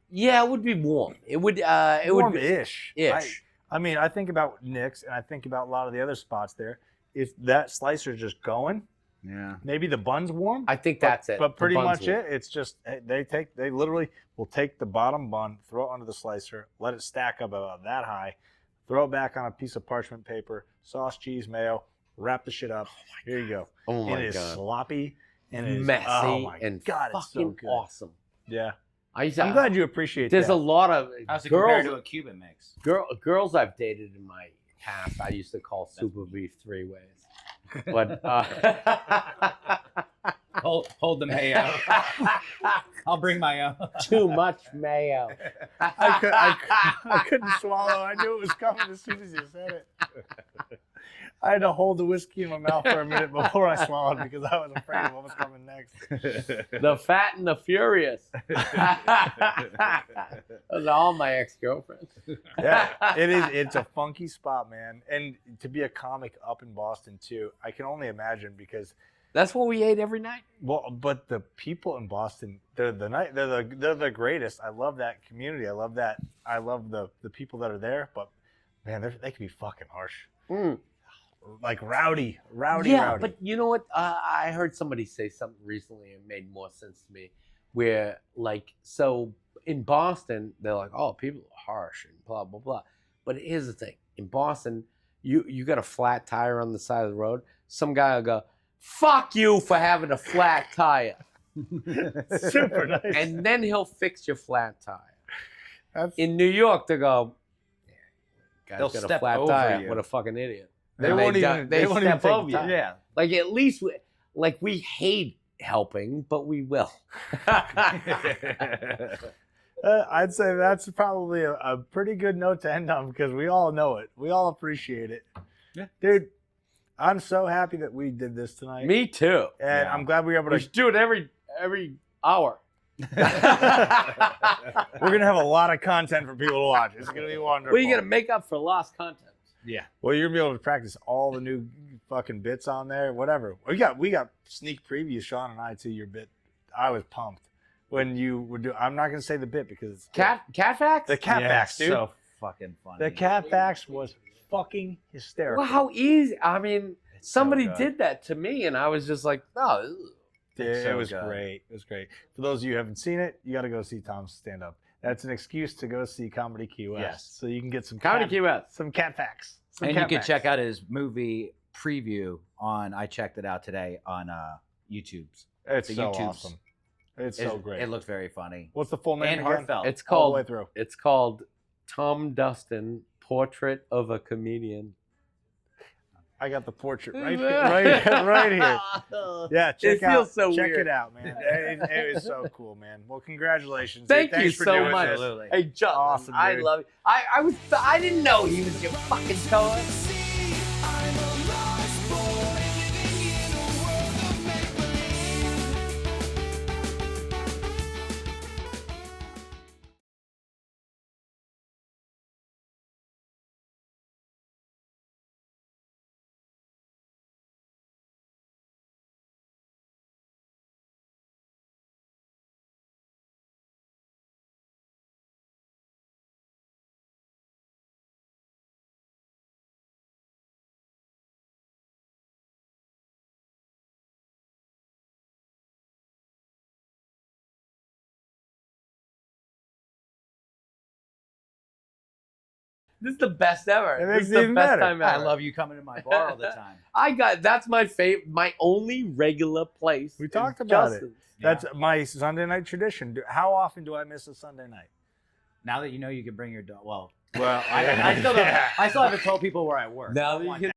Yeah, it would be warm. It would. It would be warm-ish. I mean, I think about Nick's, and I think about a lot of the other spots there. If that slicer's just going, maybe the bun's warm. I think that's it. But pretty much it's just they literally will take the bottom bun, throw it under the slicer, let it stack up about that high, throw it back on a piece of parchment paper, sauce, cheese, mayo, wrap the shit up. Here you go. Oh my God. It is sloppy and it is messy oh my and God, fucking it's so good. awesome. Yeah. I'm glad you apprate There's that. a lot of How's it girls. compared to a Cuban mix? Girls I've dated in my past, I used to call super beef 3 ways. But hold the mayo. I'll bring my own. Too much mayo. I couldn't swallow. I knew it was coming as soon as you said it. I had to hold the whiskey in my mouth for a minute before I swallowed because I was afraid of what was coming next. The Fat and the Furious. Those are all my ex-girlfriends. Yeah, it is. It's a funky spot, man. And to be a comic up in Boston too, I can only imagine because that's what we ate every night. Well, but the people in Boston, they're the greatest. I love that community. I love that. I love the people that are there. But man, they can be fucking harsh. Like rowdy. Yeah, but you know what? I heard somebody say something recently and it made more sense to me. Where so in Boston, they're like, oh, people are harsh and blah blah blah. But here's the thing: in Boston, you got a flat tire on the side of the road. Some guy will go, "Fuck you for having a flat tire." Super nice. And then he'll fix your flat tire. In New York, they go, "Guy's They'll got a step flat over tire. you. What a fucking idiot." They won't even step take over you. time. Yeah. Like at least we hate helping, but we will. I'd say that's probably a pretty good note to end on because we all know it. We all appreciate it. Yeah. Dude, I'm so happy that we did this tonight. Me too. And I'm glad we were able We to should do it every hour. We're gonna have a lot of content for people to watch. It's gonna be wonderful. What are you gonna make up for lost content? Yeah. Well, you're gonna be able to practice all the new fucking bits on there. Whatever. We got sneak previews, Sean and I, to your bit. I was pumped when you were doing. I'm not gonna say the bit because it's Cat facts. the cat facts, dude. So fucking funny. The cat facts was fucking hysterical. Well, how easy? I mean, It's so somebody good. did that to me, and I was just like, "No." It was good. great. It was great. For those of you who haven't seen it, you got to go see Tom's stand up. That's an excuse to go see Comedy Key West. Yes. So you can get some Comedy cat, Key West. some cat facts. Some And cat you can facts. check out his movie preview on. I checked it out today on YouTube's. It's the so YouTubes. awesome. It's so great. It looks very funny. What's the full name And again? heartfelt. It's All the way called. through. It's called Tom Dustin: Portrait of a Comedian. I got the portrait right here. Yeah, check it out, man. It was so cool, man. Well, congratulations. Thank dude. you Thanks for so doing much. this. Absolutely. Hey, Justin, Awesome, I dude. love you. I didn't know he was your fucking toy. This is the best ever. It This makes is it the even best better. time ever. I love you coming to my bar all the time. That's my favorite, my only regular place. We is talked about it. Justin's. That's my Sunday night tradition. How often do I miss a Sunday night? Now that you know you can bring your dog. Well, Well, I still haven't told people where I work. Now I that you want can